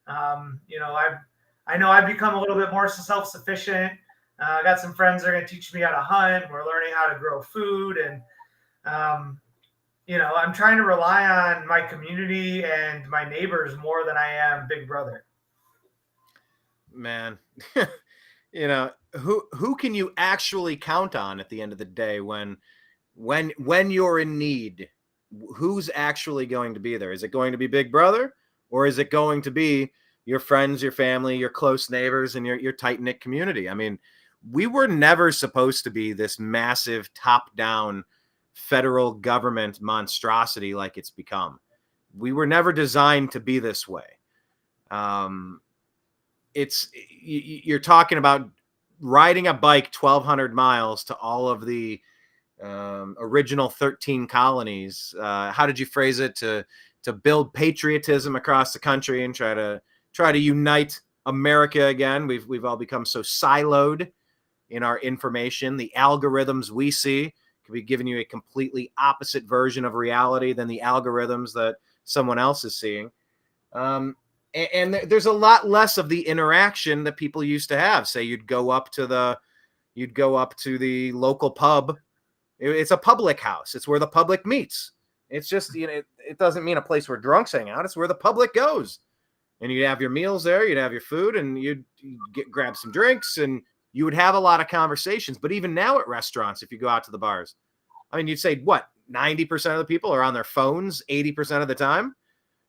I know I've become a little bit more self-sufficient. I got some friends that are going to teach me how to hunt. We're learning how to grow food. And, I'm trying to rely on my community and my neighbors more than I am Big Brother. Man, who can you actually count on at the end of the day when you're in need? Who's actually going to be there? Is it going to be Big Brother, or is it going to be your friends, your family, your close neighbors, and your tight-knit community? I mean, we were never supposed to be this massive top-down federal government monstrosity like it's become. We were never designed to be this way. You're talking about riding a bike 1,200 miles to all of the original 13 colonies. How did you phrase it? To build patriotism across the country and try to unite America again. We've all become so siloed in our information. The algorithms we see could be giving you a completely opposite version of reality than the algorithms that someone else is seeing. And there's a lot less of the interaction that people used to have. Say you'd go up to the local pub. It's a public house. It's where the public meets. It's just, it doesn't mean a place where drunks hang out. It's where the public goes. And you'd have your meals there, you'd have your food, and you'd grab some drinks, and you would have a lot of conversations. But even now at restaurants, if you go out to the bars, I mean, you'd say, what, 90% of the people are on their phones 80% of the time?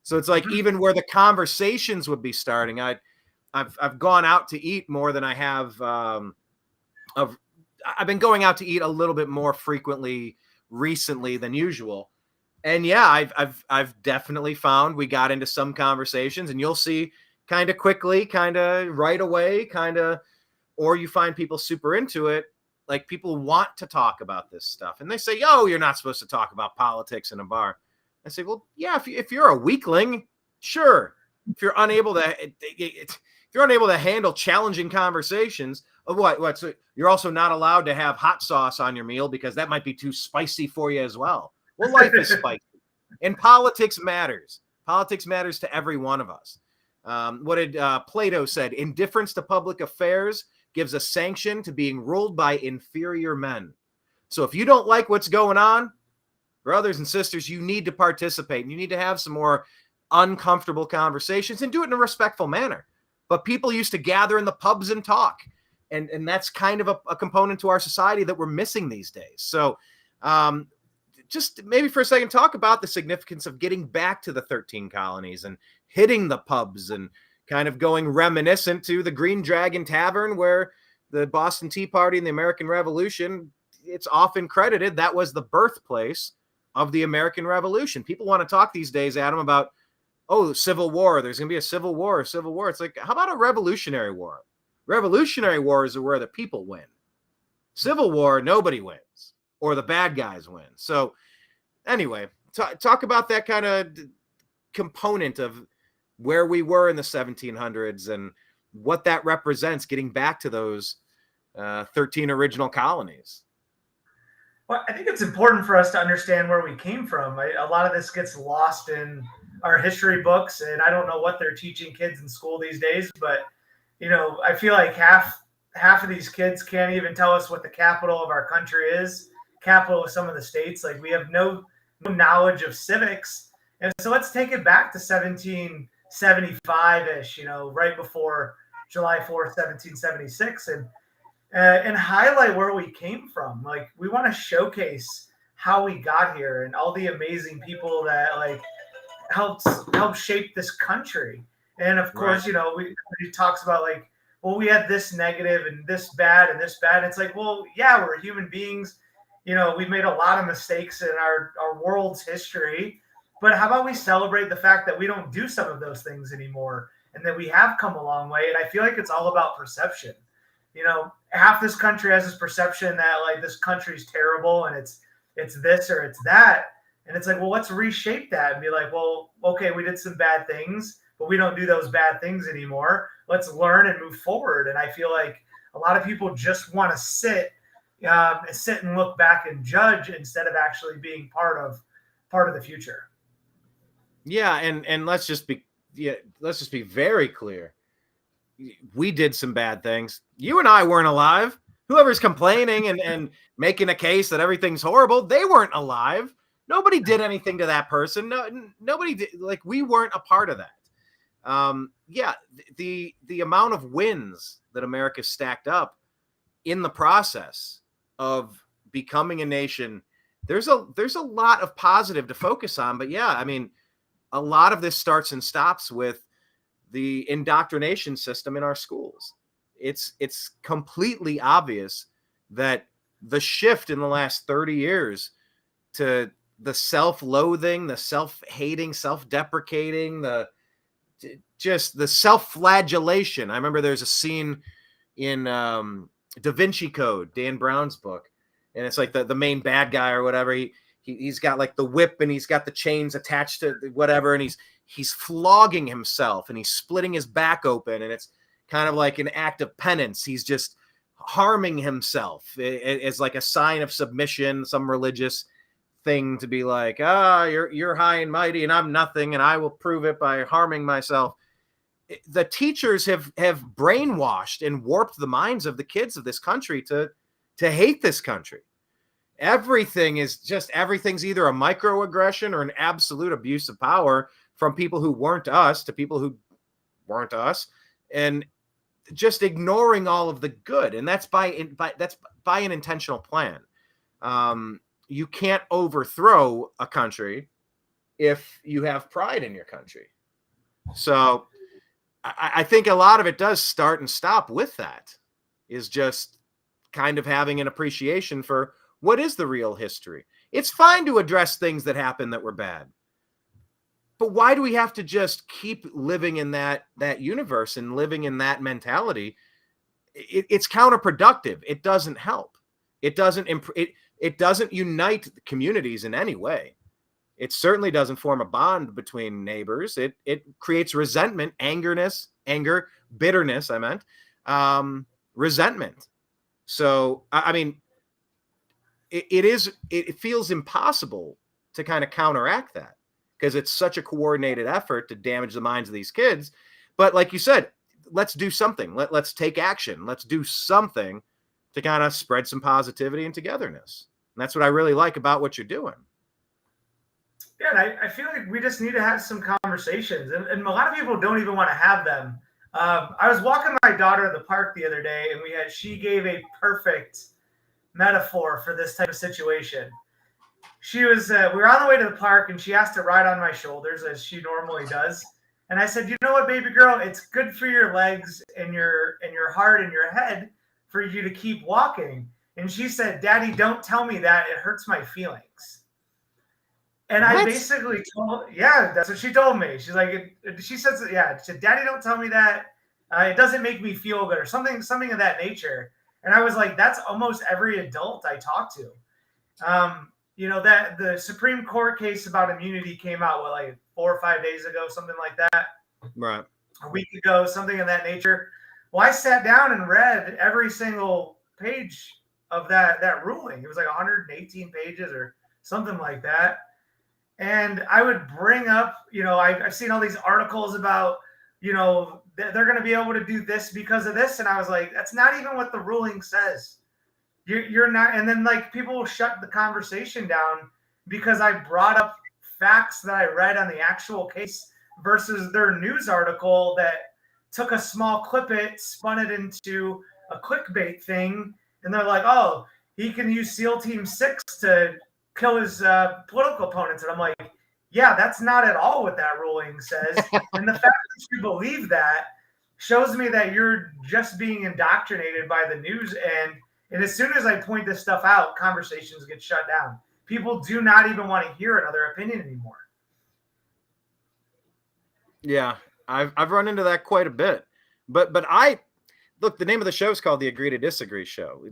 So it's like even where the conversations would be starting, I've gone out to eat more than I have. I've been going out to eat a little bit more frequently recently than usual. And yeah, I've definitely found we got into some conversations, and you'll see kind of quickly, kind of right away, or you find people super into it. Like, people want to talk about this stuff, and they say, "Yo, you're not supposed to talk about politics in a bar." I say, "Well, yeah, if you're a weakling, sure. If you're unable to handle challenging conversations of what, so you're also not allowed to have hot sauce on your meal because that might be too spicy for you as well." Well, life is spicy, and politics matters. Politics matters to every one of us. What did Plato said? Indifference to public affairs gives a sanction to being ruled by inferior men. So if you don't like what's going on, brothers and sisters, you need to participate, and you need to have some more uncomfortable conversations and do it in a respectful manner. But people used to gather in the pubs and talk, and that's kind of a component to our society that we're missing these days. So just maybe for a second, talk about the significance of getting back to the 13 colonies and hitting the pubs and kind of going reminiscent to the Green Dragon Tavern, where the Boston Tea Party and the American Revolution, it's often credited that was the birthplace of the American Revolution. People want to talk these days, Adam, about, oh, Civil War. There's going to be a Civil War. It's like, how about a Revolutionary War? Revolutionary wars are where the people win. Civil War, nobody wins, or the bad guys win. So anyway, talk about that kind of component of where we were in the 1700s and what that represents, getting back to those 13 original colonies. Well, I think it's important for us to understand where we came from. A lot of this gets lost in our history books, and I don't know what they're teaching kids in school these days, but I feel like half of these kids can't even tell us what the capital of our country is, capital of some of the states. Like, we have no knowledge of civics. And so let's take it back to 1775-ish, right before July 4th, 1776, and highlight where we came from. Like, we want to showcase how we got here and all the amazing people that helped shape this country. And of course, right. He talks about we had this negative and this bad and this bad. It's like, well, yeah, we're human beings. We've made a lot of mistakes in our world's history, but how about we celebrate the fact that we don't do some of those things anymore and that we have come a long way. And I feel like it's all about perception. Half this country has this perception that this country's terrible and it's this or it's that. And it's like, well, let's reshape that and be like, well, okay, we did some bad things, but we don't do those bad things anymore. Let's learn and move forward. And I feel like a lot of people just want to sit and look back and judge instead of actually being part of the future. Yeah, and let's just be very clear. We did some bad things. You and I weren't alive. Whoever's complaining and making a case that everything's horrible, they weren't alive. Nobody did anything to that person. No, nobody did. We weren't a part of that. Yeah, the amount of wins that America stacked up in the process of becoming a nation, there's a lot of positive to focus on. But yeah, I mean, a lot of this starts and stops with the indoctrination system in our schools. It's completely obvious that the shift in the last 30 years to the self-loathing, the self-hating, self-deprecating, the self-flagellation. I remember there's a scene in Da Vinci Code, Dan Brown's book, and it's like the main bad guy or whatever. He's got the whip and he's got the chains attached to whatever, and he's flogging himself and he's splitting his back open, and it's kind of like an act of penance. He's just harming himself as a sign of submission, some religious thing to be like, you're high and mighty and I'm nothing, and I will prove it by harming myself. The teachers have brainwashed and warped the minds of the kids of this country to hate this country. everything's either a microaggression or an absolute abuse of power from people who weren't us to people who weren't us, and just ignoring all of the good. And that's by an intentional plan. You can't overthrow a country if you have pride in your country. So I think a lot of it does start and stop with that, is just kind of having an appreciation for what is the real history. It's fine to address things that happened that were bad, but why do we have to just keep living in that universe and living in that mentality? It's counterproductive. It doesn't help. It doesn't it doesn't unite communities in any way. It certainly doesn't form a bond between neighbors. It creates resentment, anger, bitterness. I meant resentment. So I mean, it feels impossible to kind of counteract that, because it's such a coordinated effort to damage the minds of these kids. But like you said, let's do something. Let's take action. Let's do something to kind of spread some positivity and togetherness. And that's what I really like about what you're doing. Yeah, and I feel like we just need to have some conversations, and a lot of people don't even want to have them. I was walking my daughter at the park the other day, and she gave a perfect metaphor for this type of situation. She was, we were on the way to the park, and she asked to ride on my shoulders as she normally does. And I said, you know what, baby girl, it's good for your legs and your heart and your head for you to keep walking. And she said, Daddy, don't tell me that. It hurts my feelings. And What? I basically that's what she told me. She's like, she says, yeah, she said, Daddy, don't tell me that. It doesn't make me feel good, or something of that nature. And I was like, that's almost every adult I talk to. That the Supreme Court case about immunity came out, like 4 or 5 days ago, something like that. Right. A week ago, something of that nature. Well, I sat down and read every single page of that ruling. It was like 118 pages or something like that. And I would bring up, I've seen all these articles about, they're going to be able to do this because of this. And I was like, that's not even what the ruling says. You're not. And then like people will shut the conversation down because I brought up facts that I read on the actual case versus their news article that took a small clip, spun it into a clickbait thing. And they're like, oh, he can use SEAL Team 6 to kill his political opponents. And I'm like, yeah, that's not at all what that ruling says. And the fact that you believe that shows me that you're just being indoctrinated by the news. And as soon as I point this stuff out, conversations get shut down. People do not even want to hear another opinion anymore. Yeah, I've run into that quite a bit. But look, the name of the show is called the Agree to Disagree Show.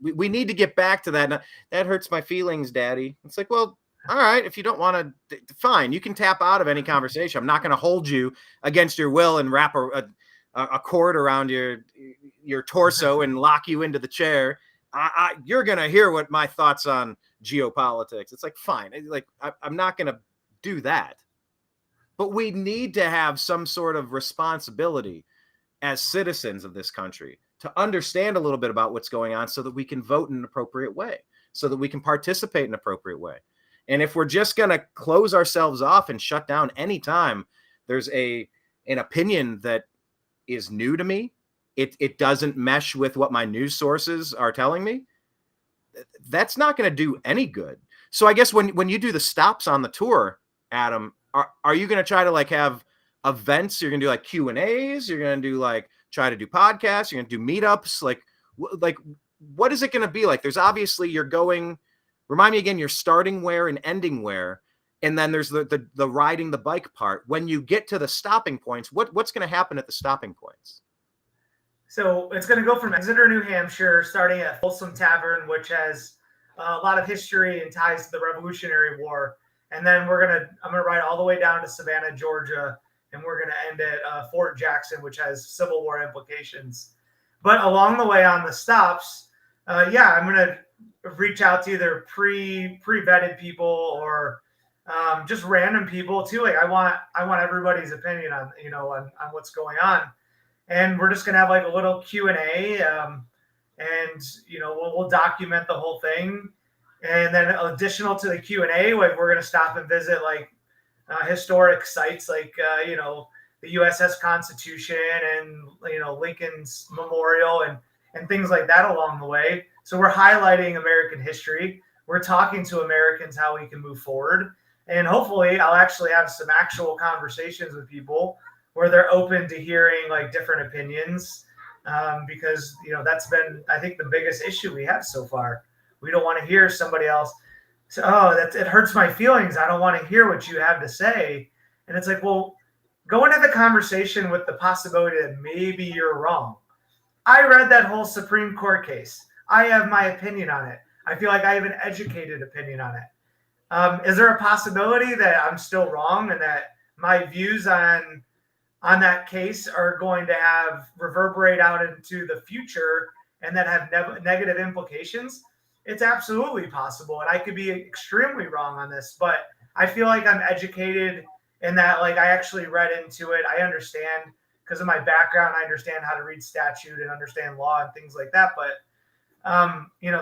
We need to get back to that. That hurts my feelings, Daddy. It's like, well, all right, if you don't want to, fine. You can tap out of any conversation. I'm not going to hold you against your will and wrap a cord around your torso and lock you into the chair. You're going to hear what my thoughts on geopolitics. It's like, fine. Like, I'm not going to do that. But we need to have some sort of responsibility as citizens of this country to understand a little bit about what's going on so that we can vote in an appropriate way, so that we can participate in an appropriate way. And if we're just going to close ourselves off and shut down anytime there's an opinion that is new to me, it doesn't mesh with what my news sources are telling me, that's not going to do any good. So I guess when you do the stops on the tour, Adam, are you going to try to like have events? You're going to do like Q&As? You're going to do like try to do podcasts? You're going to do meetups? Like what is it going to be like? There's obviously you're going. Remind me again. You're starting where and ending where, and then there's the riding the bike part. When you get to the stopping points, what's going to happen at the stopping points? So it's going to go from Exeter, New Hampshire, starting at Folsom Tavern, which has a lot of history and ties to the Revolutionary War. And then I'm going to ride all the way down to Savannah, Georgia, and we're going to end at Fort Jackson, which has Civil War implications. But along the way on the stops, I'm going to reach out to either pre-vetted people or just random people too. Like I want everybody's opinion on what's going on, and we're just going to have like a little Q&A, and we'll document the whole thing. And then additional to the Q&A, like we're going to stop and visit like historic sites like, the USS Constitution and, Lincoln's Memorial and things like that along the way. So we're highlighting American history. We're talking to Americans how we can move forward. And hopefully I'll actually have some actual conversations with people where they're open to hearing like different opinions. Because, that's been, I think, the biggest issue we have so far. We don't want to hear somebody else say, oh, it hurts my feelings. I don't want to hear what you have to say. And it's like, well, go into the conversation with the possibility that maybe you're wrong. I read that whole Supreme Court case. I have my opinion on it. I feel like I have an educated opinion on it. Is there a possibility that I'm still wrong and that my views on that case are going to reverberate out into the future and that have negative implications? It's absolutely possible. And I could be extremely wrong on this, but I feel like I'm educated in that, like, I actually read into it. I understand because of my background. I understand how to read statute and understand law and things like that. But,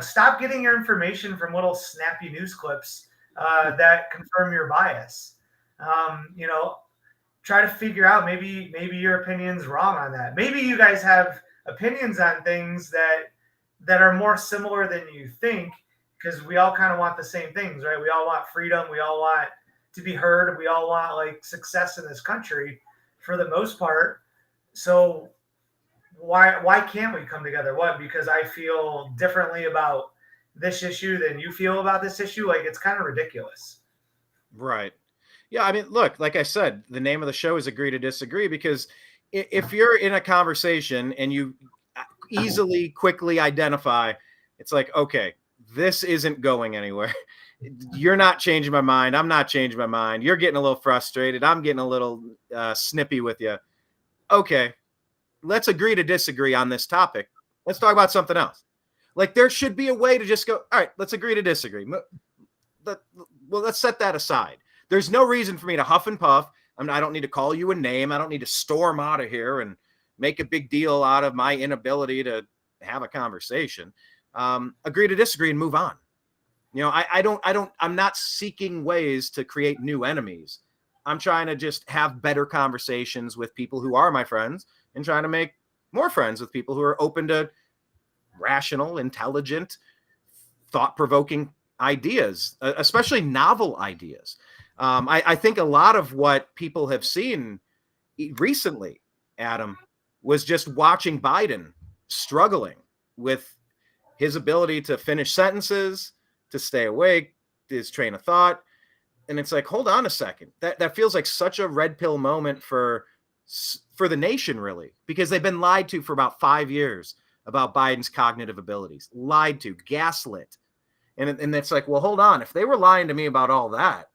stop getting your information from little snappy news clips that confirm your bias. Try to figure out maybe your opinion's wrong on that. Maybe you guys have opinions on things that are more similar than you think, because we all kind of want the same things, right? We all want freedom. We all want to be heard. We all want like success in this country for the most part. So why can't we come together? What? Because I feel differently about this issue than you feel about this issue? Like, it's kind of ridiculous. Right. Yeah, I mean, look, like I said, the name of the show is Agree to Disagree, because if you're in a conversation and you easily, quickly identify, it's like, okay, this isn't going anywhere. You're not changing my mind. I'm not changing my mind. You're getting a little frustrated. I'm getting a little snippy with you. Okay, let's agree to disagree on this topic. Let's talk about something else. Like, there should be a way to just go, all right, let's agree to disagree. Well, let's set that aside. There's no reason for me to huff and puff. I don't need to call you a name. I don't need to storm out of here and make a big deal out of my inability to have a conversation. Agree to disagree and move on. I'm not seeking ways to create new enemies. I'm trying to just have better conversations with people who are my friends and trying to make more friends with people who are open to rational, intelligent, thought-provoking ideas, especially novel ideas. I think a lot of what people have seen recently, Adam, was just watching Biden struggling with his ability to finish sentences, to stay awake, his train of thought. And it's like, hold on a second. That feels like such a red pill moment for the nation, really, because they've been lied to for about 5 years about Biden's cognitive abilities, lied to, gaslit. And it's like, well, hold on. If they were lying to me about all that,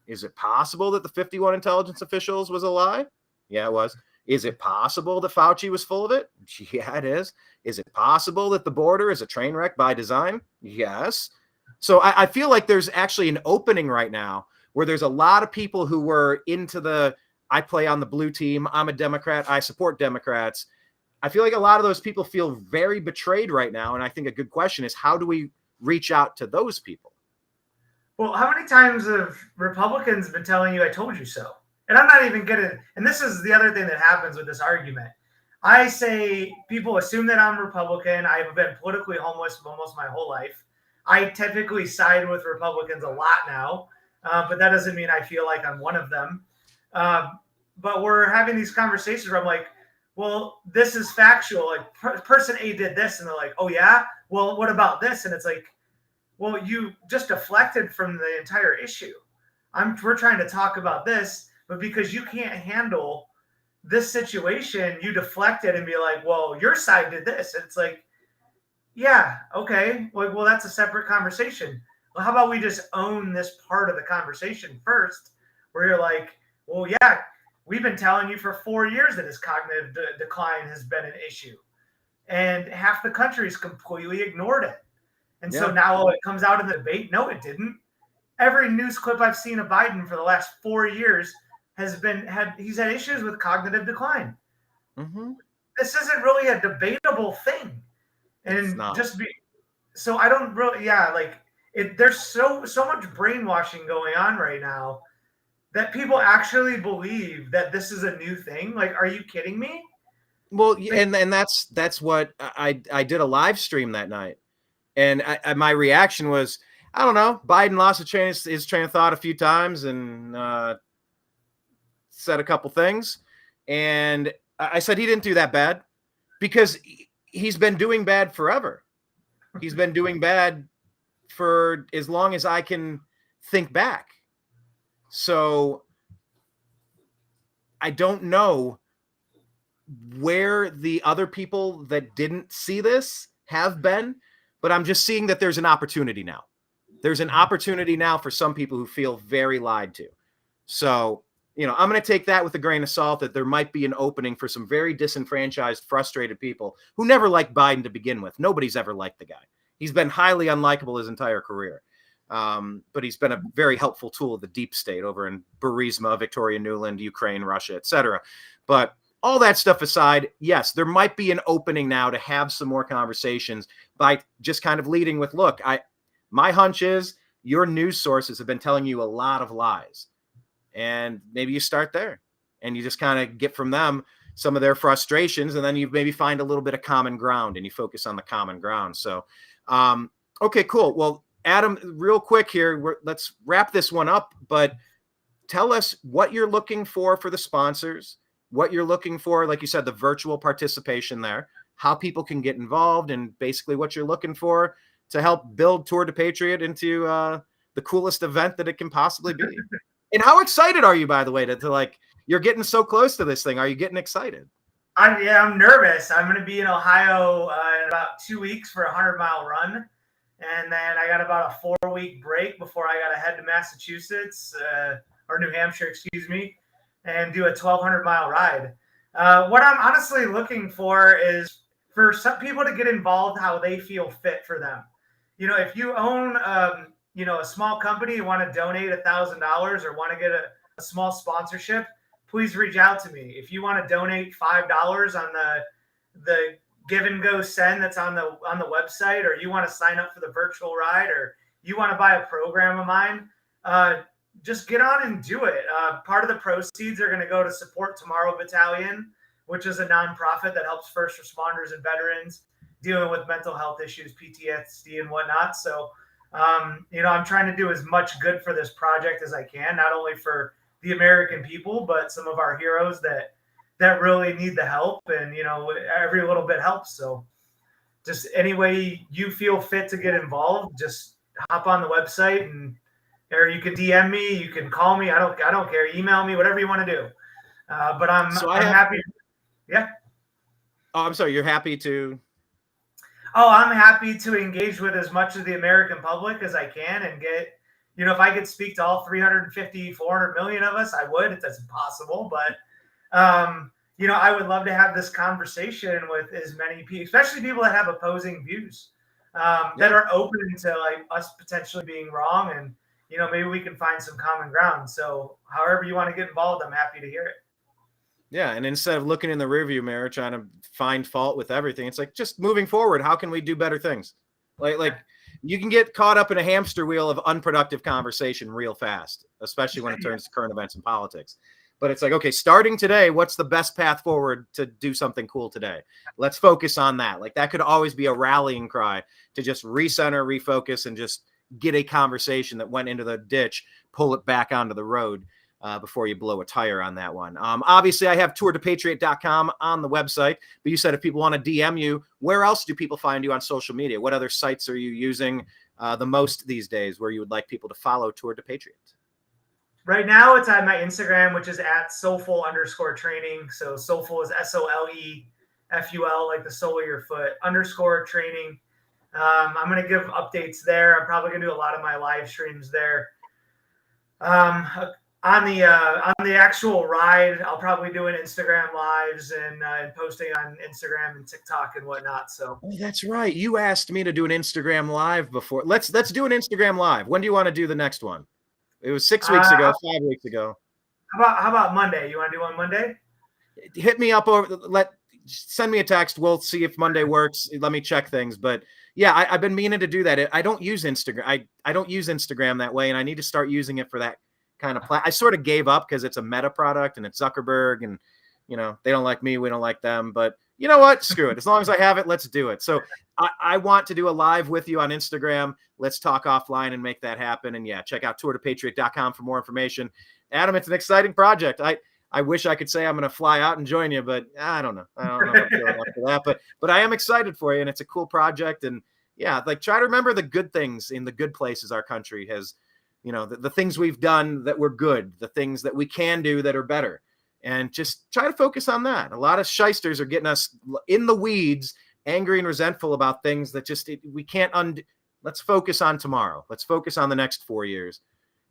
is it possible that the 51 intelligence officials was a lie? Yeah, it was. Is it possible that Fauci was full of it? Yeah, it is. Is it possible that the border is a train wreck by design? Yes. So I feel like there's actually an opening right now where there's a lot of people who were into I play on the blue team, I'm a Democrat, I support Democrats. I feel like a lot of those people feel very betrayed right now. And I think a good question is, how do we reach out to those people? Well, how many times have Republicans been telling you, I told you so? And I'm not even going to, and this is the other thing that happens with this argument. I say people assume that I'm Republican. I've been politically homeless almost my whole life. I typically side with Republicans a lot now, but that doesn't mean I feel like I'm one of them. But we're having these conversations where I'm like, well, this is factual. Like, person A did this, and they're like, oh, yeah? Well, what about this? And it's like, well, you just deflected from the entire issue. We're trying to talk about this, but because you can't handle this situation, you deflected and be like, well, your side did this. And it's like, yeah, okay. Well, that's a separate conversation. Well, how about we just own this part of the conversation first, where you're like, well, yeah, we've been telling you for 4 years that his cognitive decline has been an issue. And half the country's completely ignored it. And so now it comes out in the debate. No, it didn't. Every news clip I've seen of Biden for the last 4 years he's had issues with cognitive decline. Mm-hmm. This isn't really a debatable thing. And so I don't really, there's so much brainwashing going on right now that people actually believe that this is a new thing. Like, are you kidding me? Well, and that's what I did a live stream that night, and my reaction was, I don't know, Biden lost his train of thought a few times and said a couple things, and I said he didn't do that bad because he's been doing bad forever. He's been doing bad for as long as I can think back. So I don't know where the other people that didn't see this have been, but I'm just seeing that there's an opportunity now. There's an opportunity now for some people who feel very lied to. So, I'm going to take that with a grain of salt, that there might be an opening for some very disenfranchised, frustrated people who never liked Biden to begin with. Nobody's ever liked the guy. He's been highly unlikable his entire career. But he's been a very helpful tool of the deep state over in Burisma, Victoria Nuland, Ukraine, Russia, etc. But all that stuff aside, yes, there might be an opening now to have some more conversations by just kind of leading with, look, my hunch is your news sources have been telling you a lot of lies. And maybe you start there and you just kind of get from them some of their frustrations, and then you maybe find a little bit of common ground and you focus on the common ground. So, okay, cool. Well, Adam, real quick here, let's wrap this one up, but tell us what you're looking for the sponsors, what you're looking for, like you said, the virtual participation there, how people can get involved, and basically what you're looking for to help build Tour de Patriot into the coolest event that it can possibly be. And how excited are you, by the way, to like, you're getting so close to this thing. Are you getting excited? I'm nervous. I'm going to be in Ohio in about 2 weeks for a 100-mile run. And then I got about a 4-week break before I got to head to Massachusetts or New Hampshire, excuse me, and do a 1,200-mile ride. What I'm honestly looking for is for some people to get involved how they feel fit for them. If you own, a small company, you want to donate $1,000 or want to get a small sponsorship, please reach out to me. If you want to donate $5 on the Give and Go Send that's on the website, or you want to sign up for the virtual ride, or you want to buy a program of mine, just get on and do it. Part of the proceeds are going to go to Support Tomorrow Battalion, which is a nonprofit that helps first responders and veterans dealing with mental health issues, PTSD and whatnot. So, I'm trying to do as much good for this project as I can, not only for the American people, but some of our heroes that really need the help, and every little bit helps. So just any way you feel fit to get involved, just hop on the website, or you can DM me, you can call me. I don't care. Email me, whatever you want to do. But I'm happy. Yeah. Oh, I'm sorry. You're happy to. Oh, I'm happy to engage with as much of the American public as I can and get, if I could speak to all 350, 400 million of us, I would. It's impossible, but I would love to have this conversation with as many people, especially people that have opposing views, that are open to like us potentially being wrong, and maybe we can find some common ground. So however you want to get involved, I'm happy to hear it. Yeah, and instead of looking in the rearview mirror trying to find fault with everything, it's like just moving forward. How can we do better things? Like you can get caught up in a hamster wheel of unproductive conversation real fast, especially when it turns to current events and politics. But it's like, okay, starting today, what's the best path forward to do something cool today? Let's focus on that. Like that could always be a rallying cry to just recenter, refocus, and just get a conversation that went into the ditch, pull it back onto the road before you blow a tire on that one. Obviously, I have tourdepatriot.com on the website, but you said if people want to DM you, where else do people find you on social media? What other sites are you using the most these days where you would like people to follow Tour de Patriot? Right now, it's on my Instagram, which is at soulful_training. So soulful is SOLEFUL, like the sole of your foot, _training. I'm going to give updates there. I'm probably going to do a lot of my live streams there. On the actual ride, I'll probably do an Instagram lives and posting on Instagram and TikTok and whatnot. So that's right. You asked me to do an Instagram live before. Let's do an Instagram live. When do you want to do the next one? It was 6 weeks ago, 5 weeks ago. How about Monday? You want to do on Monday? Hit me up send me a text. We'll see if Monday works. Let me check things. But yeah, I've been meaning to do that. I don't use Instagram. I don't use Instagram that way, and I need to start using it for that kind of I sort of gave up because it's a Meta product and it's Zuckerberg, and they don't like me, we don't like them. But you know what? Screw it. As long as I have it, let's do it. So I want to do a live with you on Instagram. Let's talk offline and make that happen. And yeah, check out tourtopatriot.com for more information. Adam, it's an exciting project. I wish I could say I'm going to fly out and join you, but I don't know. I don't know if I'm feeling up for that, but I am excited for you, and it's a cool project. And yeah, like try to remember the good things in the good places our country has, the things we've done that were good, the things that we can do that are better, and just try to focus on that. A lot of shysters are getting us in the weeds, angry and resentful about things that we can't undo. Let's focus on tomorrow. Let's focus on the next 4 years.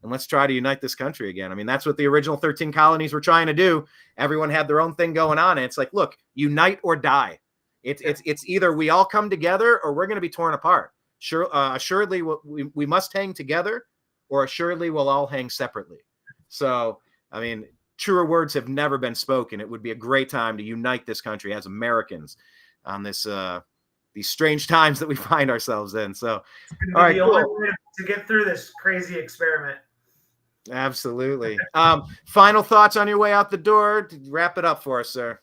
And let's try to unite this country again. I mean, that's what the original 13 colonies were trying to do. Everyone had their own thing going on. And it's like, look, unite or die. It's either we all come together or we're going to be torn apart. Assuredly, we must hang together, or assuredly we'll all hang separately. So, I mean, truer words have never been spoken. It would be a great time to unite this country as Americans on this these strange times that we find ourselves in. So, all right, cool. Only way to get through this crazy experiment. Absolutely. Final thoughts on your way out the door? Wrap it up for us, sir.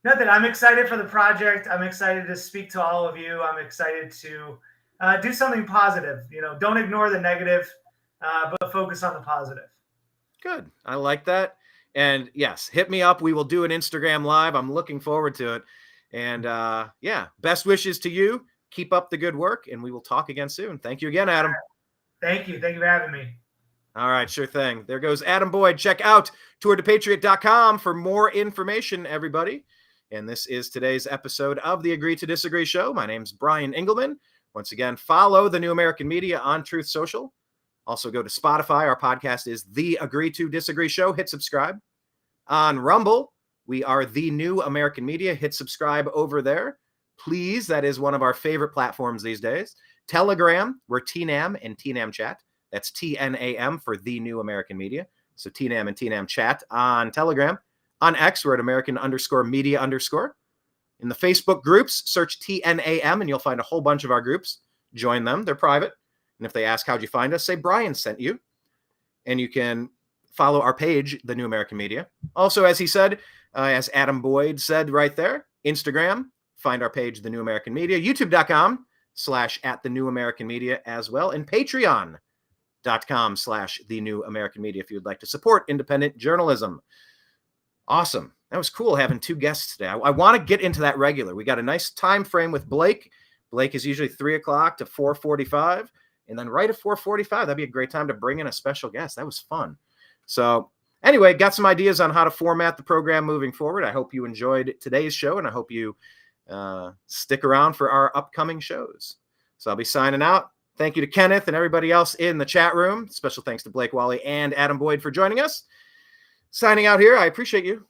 Nothing. I'm excited for the project. I'm excited to speak to all of you. I'm excited to do something positive. Don't ignore the negative, but focus on the positive. Good. I like that. And yes, hit me up. We will do an Instagram live. I'm looking forward to it. And yeah, best wishes to you. Keep up the good work, and we will talk again soon. Thank you again, Adam. Thank you. Thank you for having me. All right, sure thing. There goes Adam Boyd. Check out tourtopatriot.com for more information, everybody. And this is today's episode of the Agree to Disagree show. My name's Brian Engelman. Once again, follow the New American Media on Truth Social. Also go to Spotify. Our podcast is The Agree to Disagree Show. Hit subscribe. On Rumble, we are The New American Media. Hit subscribe over there. Please, that is one of our favorite platforms these days. Telegram, we're TNAM and TNAM Chat. That's TNAM for The New American Media. So TNAM and TNAM Chat on Telegram. On X, we're at American_media_. In the Facebook groups, search TNAM and you'll find a whole bunch of our groups. Join them. They're private. And if they ask how'd you find us, say Brian sent you. And you can follow our page, The New American Media. Also, as he said, as Adam Boyd said right there, Instagram, find our page, The New American Media. YouTube.com/@TheNewAmericanMedia as well. And Patreon.com/The New American Media if you'd like to support independent journalism. Awesome. That was cool having two guests today. I want to get into that regular. We got a nice time frame with Blake. Blake is usually 3 o'clock to 4:45. And then right at 4:45, that'd be a great time to bring in a special guest. That was fun. So anyway, got some ideas on how to format the program moving forward. I hope you enjoyed today's show, and I hope you stick around for our upcoming shows. So I'll be signing out. Thank you to Kenneth and everybody else in the chat room. Special thanks to Blake, Walley, and Adam Boyd for joining us. Signing out here. I appreciate you.